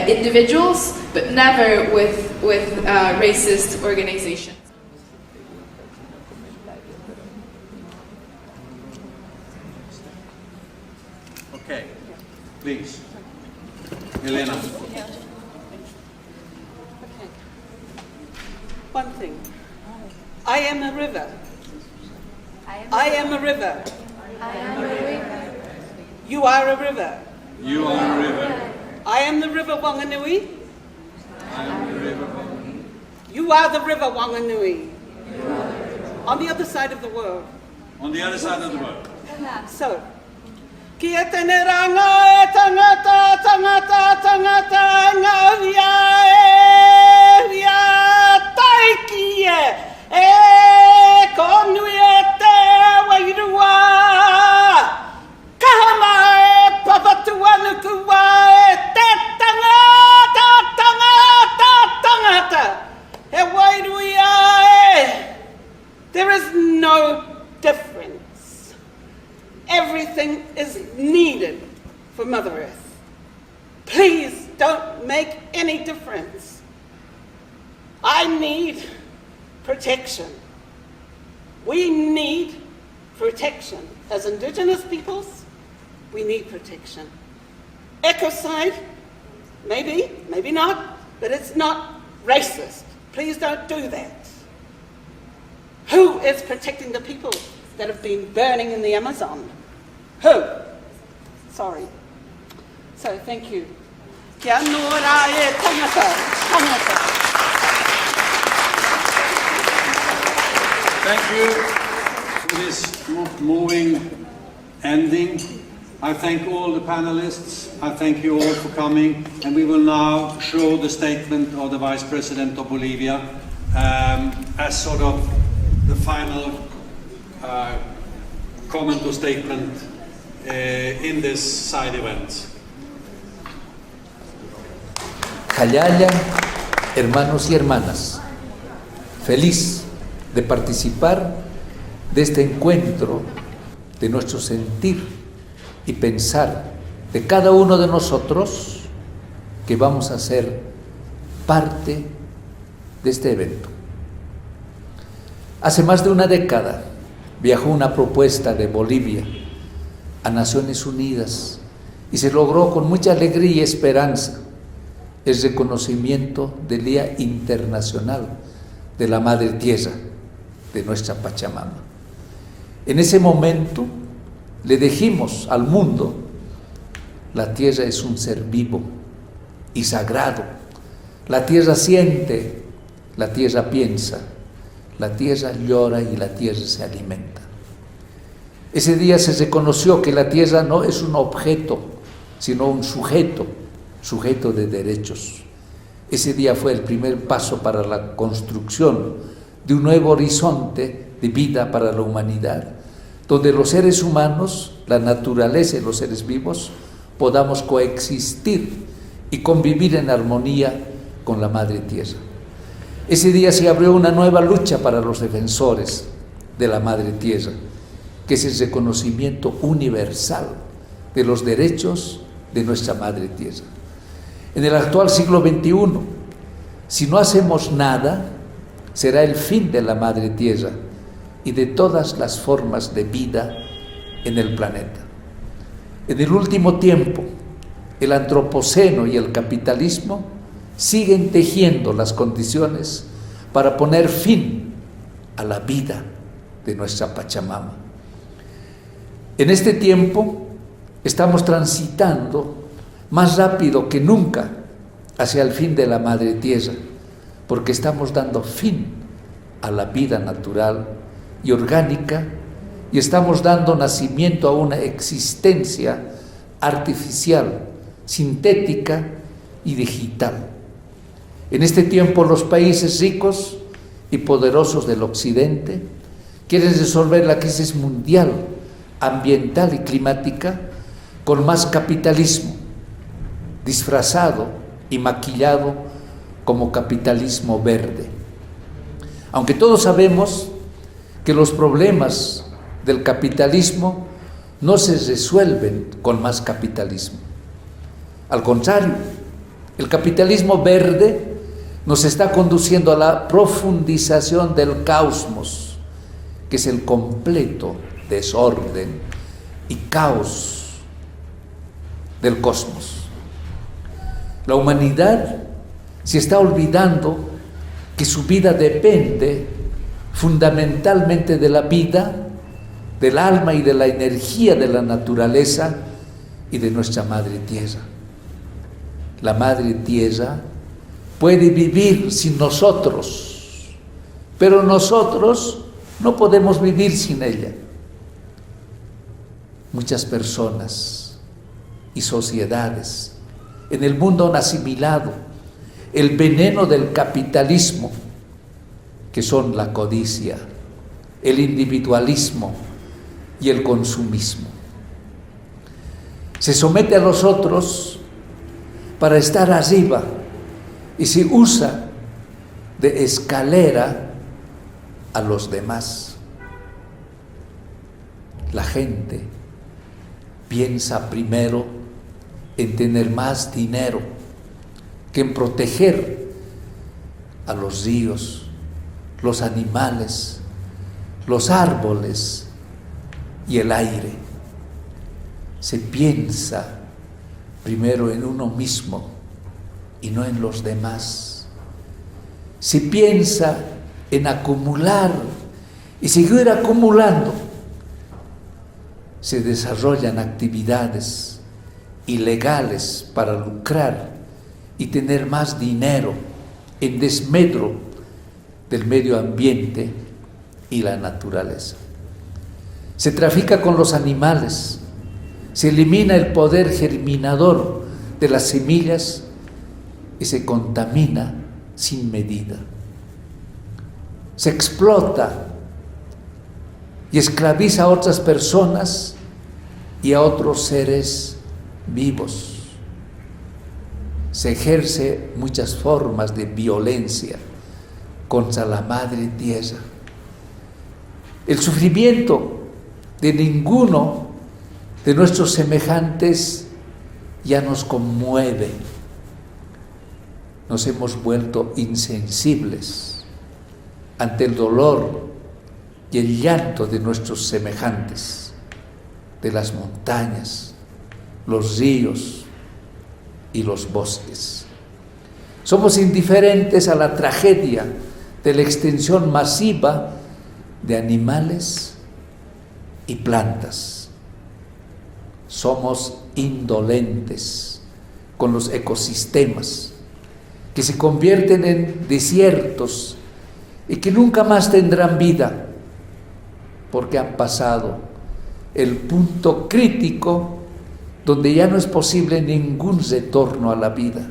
Speaker 6: individuals, but never with racist organizations.
Speaker 3: Okay, please. Elena.
Speaker 13: One thing. I am a river. I am a river.
Speaker 6: I am a river.
Speaker 13: You are a river.
Speaker 3: You are a river.
Speaker 13: I am the river Wanganui.
Speaker 3: I am the river Wanganui.
Speaker 13: You are the river Wanganui. On the other side of the world.
Speaker 3: On the other side of the world.
Speaker 13: So, kia tēne ranga e tangata, tangata, tangata, ngā via taiki e konui e te wairua. Kahama e papatua nukua e te tangata, tangata, tangata. E wairuia e. There is no difference. Everything is needed for Mother Earth. Please don't make any difference. I need protection. We need protection. As Indigenous peoples, we need protection. Ecocide, maybe, maybe not, but it's not racist. Please don't do that. Who is protecting the people that have been burning in the Amazon? Who? Sorry. So, thank you. Kia nora e tangata, tangata.
Speaker 3: Thank you for this moving ending. I thank all the panelists. I thank you all for coming. And we will now show the statement of the Vice President of Bolivia as sort of the final comment or statement in this side event.
Speaker 14: Calalla, hermanos y hermanas, feliz de participar de este encuentro, de nuestro sentir y pensar de cada uno de nosotros que vamos a ser parte de este evento. Hace más de una década viajó una propuesta de Bolivia a Naciones Unidas y se logró con mucha alegría y esperanza el reconocimiento del Día Internacional de la Madre Tierra, de nuestra Pachamama. En ese momento le dijimos al mundo: la tierra es un ser vivo y sagrado. La tierra siente, la tierra piensa, la tierra llora y la tierra se alimenta. Ese día se reconoció que la tierra no es un objeto, sino un sujeto de derechos. Ese día fue el primer paso para la construcción de un nuevo horizonte de vida para la humanidad, donde los seres humanos, la naturaleza y los seres vivos podamos coexistir y convivir en armonía con la Madre Tierra. Ese día se abrió una nueva lucha para los defensores de la Madre Tierra, que es el reconocimiento universal de los derechos de nuestra Madre Tierra. En el actual siglo XXI, si no hacemos nada, será el fin de la Madre Tierra y de todas las formas de vida en el planeta. En el último tiempo, el antropoceno y el capitalismo siguen tejiendo las condiciones para poner fin a la vida de nuestra Pachamama. En este tiempo estamos transitando más rápido que nunca hacia el fin de la Madre Tierra, porque estamos dando fin a la vida natural y orgánica y estamos dando nacimiento a una existencia artificial, sintética y digital. En este tiempo los países ricos y poderosos del Occidente quieren resolver la crisis mundial, ambiental y climática con más capitalismo, disfrazado y maquillado como capitalismo verde. Aunque todos sabemos que los problemas del capitalismo no se resuelven con más capitalismo. Al contrario, el capitalismo verde nos está conduciendo a la profundización del caosmos, que es el completo desorden y caos del cosmos. La humanidad se está olvidando que su vida depende fundamentalmente de la vida, del alma y de la energía de la naturaleza y de nuestra Madre Tierra. La Madre Tierra puede vivir sin nosotros, pero nosotros no podemos vivir sin ella. Muchas personas y sociedades en el mundo han asimilado el veneno del capitalismo, que son la codicia, el individualismo y el consumismo. Se somete a los otros para estar arriba y se usa de escalera a los demás. La gente piensa primero en tener más dinero que en proteger a los ríos, los animales, los árboles y el aire. Se piensa primero en uno mismo y no en los demás. Se piensa en acumular y seguir acumulando. Se desarrollan actividades ilegales para lucrar y tener más dinero en desmedro del medio ambiente y la naturaleza. Se trafica con los animales, se elimina el poder germinador de las semillas y se contamina sin medida. Se explota y esclaviza a otras personas y a otros seres vivos. Se ejerce muchas formas de violencia contra la Madre Tierra. El sufrimiento de ninguno de nuestros semejantes ya nos conmueve. Nos hemos vuelto insensibles ante el dolor y el llanto de nuestros semejantes, de las montañas, los ríos y los bosques. Somos indiferentes a la tragedia de la extinción masiva de animales y plantas. Somos indolentes con los ecosistemas que se convierten en desiertos y que nunca más tendrán vida porque han pasado el punto crítico donde ya no es posible ningún retorno a la vida.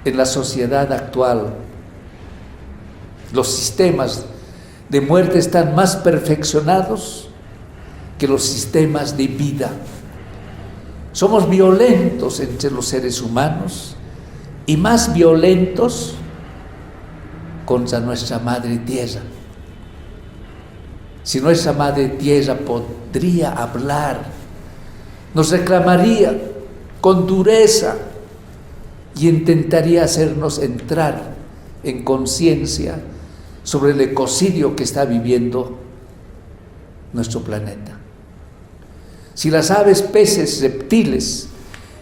Speaker 14: En la sociedad actual, los sistemas de muerte están más perfeccionados que los sistemas de vida. Somos violentos entre los seres humanos y más violentos contra nuestra madre tierra. Si nuestra madre tierra podría hablar, nos reclamaría con dureza y intentaría hacernos entrar en conciencia sobre el ecocidio que está viviendo nuestro planeta. Si las aves, peces, reptiles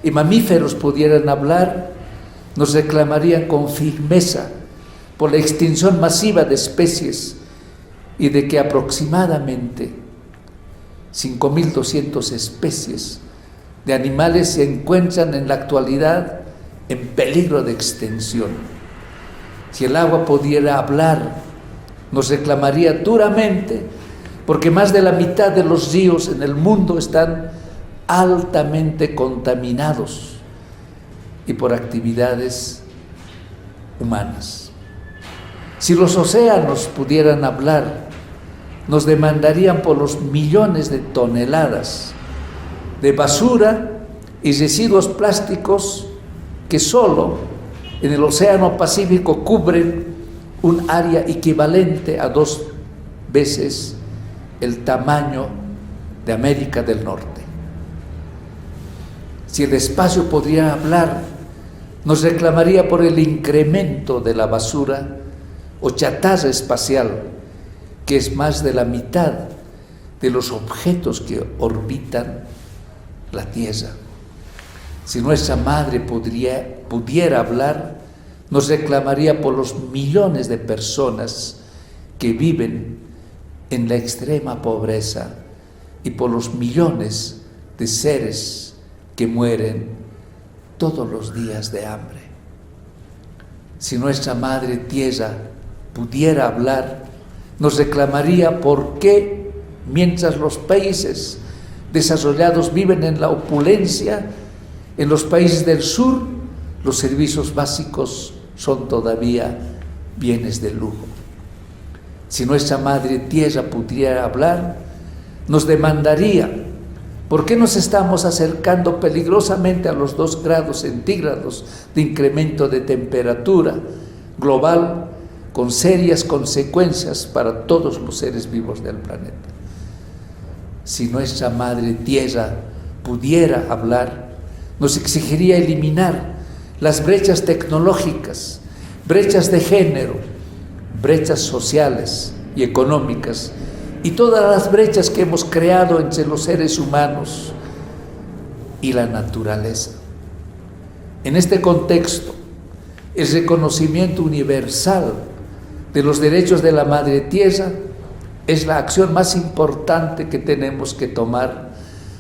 Speaker 14: y mamíferos pudieran hablar, nos reclamarían con firmeza por la extinción masiva de especies y de que aproximadamente 5.200 especies de animales se encuentran en la actualidad en peligro de extinción. Si el agua pudiera hablar, nos reclamaría duramente porque más de la mitad de los ríos en el mundo están altamente contaminados y por actividades humanas. Si los océanos pudieran hablar, nos demandarían por los millones de toneladas de basura y residuos plásticos que solo en el Océano Pacífico cubren un área equivalente a 2 veces el tamaño de América del Norte. Si el espacio pudiera hablar, nos reclamaría por el incremento de la basura o chatarra espacial, que es más de la mitad de los objetos que orbitan la Tierra. Si nuestra madre pudiera hablar, nos reclamaría por los millones de personas que viven en la extrema pobreza y por los millones de seres que mueren todos los días de hambre. Si nuestra madre tierra pudiera hablar, nos reclamaría por qué, mientras los países desarrollados viven en la opulencia, en los países del sur los servicios básicos son todavía bienes de lujo. Si nuestra madre tierra pudiera hablar, nos demandaría por qué nos estamos acercando peligrosamente a los 2 grados centígrados de incremento de temperatura global, con serias consecuencias para todos los seres vivos del planeta. Si nuestra madre tierra pudiera hablar, nos exigiría eliminar las brechas tecnológicas, brechas de género, brechas sociales y económicas, y todas las brechas que hemos creado entre los seres humanos y la naturaleza. En este contexto, el reconocimiento universal de los derechos de la Madre Tierra es la acción más importante que tenemos que tomar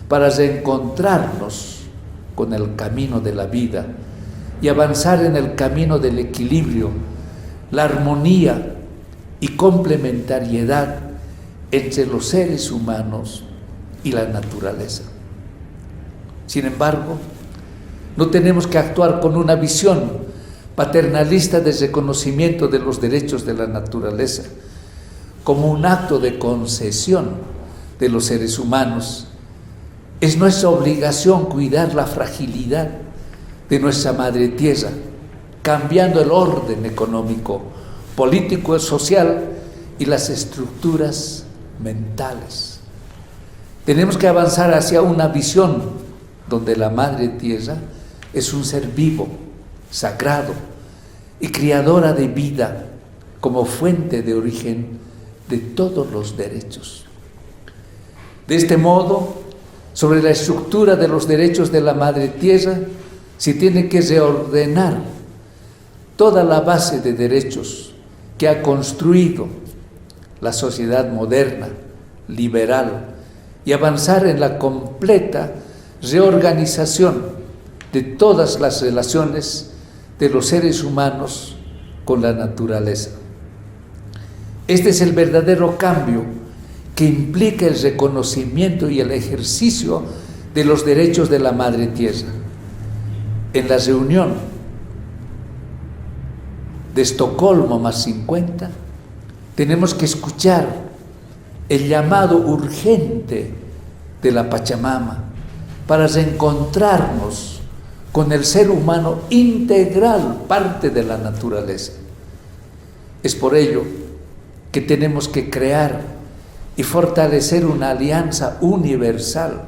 Speaker 14: para reencontrarnos con el camino de la vida y avanzar en el camino del equilibrio, la armonía y complementariedad entre los seres humanos y la naturaleza. Sin embargo, no tenemos que actuar con una visión paternalista de reconocimiento de los derechos de la naturaleza como un acto de concesión de los seres humanos. Es nuestra obligación cuidar la fragilidad de nuestra madre tierra, cambiando el orden económico, político, social y las estructuras mentales. Tenemos que avanzar hacia una visión donde la madre tierra es un ser vivo, sagrado y creadora de vida como fuente de origen de todos los derechos. De este modo, sobre la estructura de los derechos de la madre tierra, se tiene que reordenar toda la base de derechos que ha construido la sociedad moderna, liberal, y avanzar en la completa reorganización de todas las relaciones de los seres humanos con la naturaleza. Este es el verdadero cambio que implica el reconocimiento y el ejercicio de los derechos de la Madre Tierra. En la reunión de Stockholm+50 tenemos que escuchar el llamado urgente de la Pachamama para reencontrarnos con el ser humano integral, parte de la naturaleza. Es por ello que tenemos que crear y fortalecer una alianza universal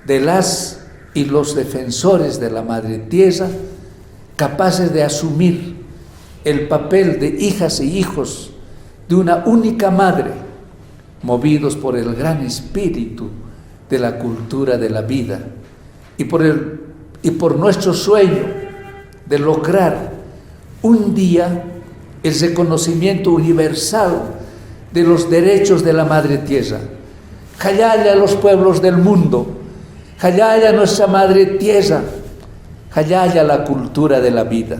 Speaker 14: de las y los defensores de la Madre Tierra, capaces de asumir el papel de hijas e hijos de una única madre, movidos por el gran espíritu de la cultura de la vida y por nuestro sueño de lograr un día el reconocimiento universal de los derechos de la Madre Tierra. Jayaya a los pueblos del mundo, jayaya nuestra Madre Tierra, jayaya la cultura de la vida.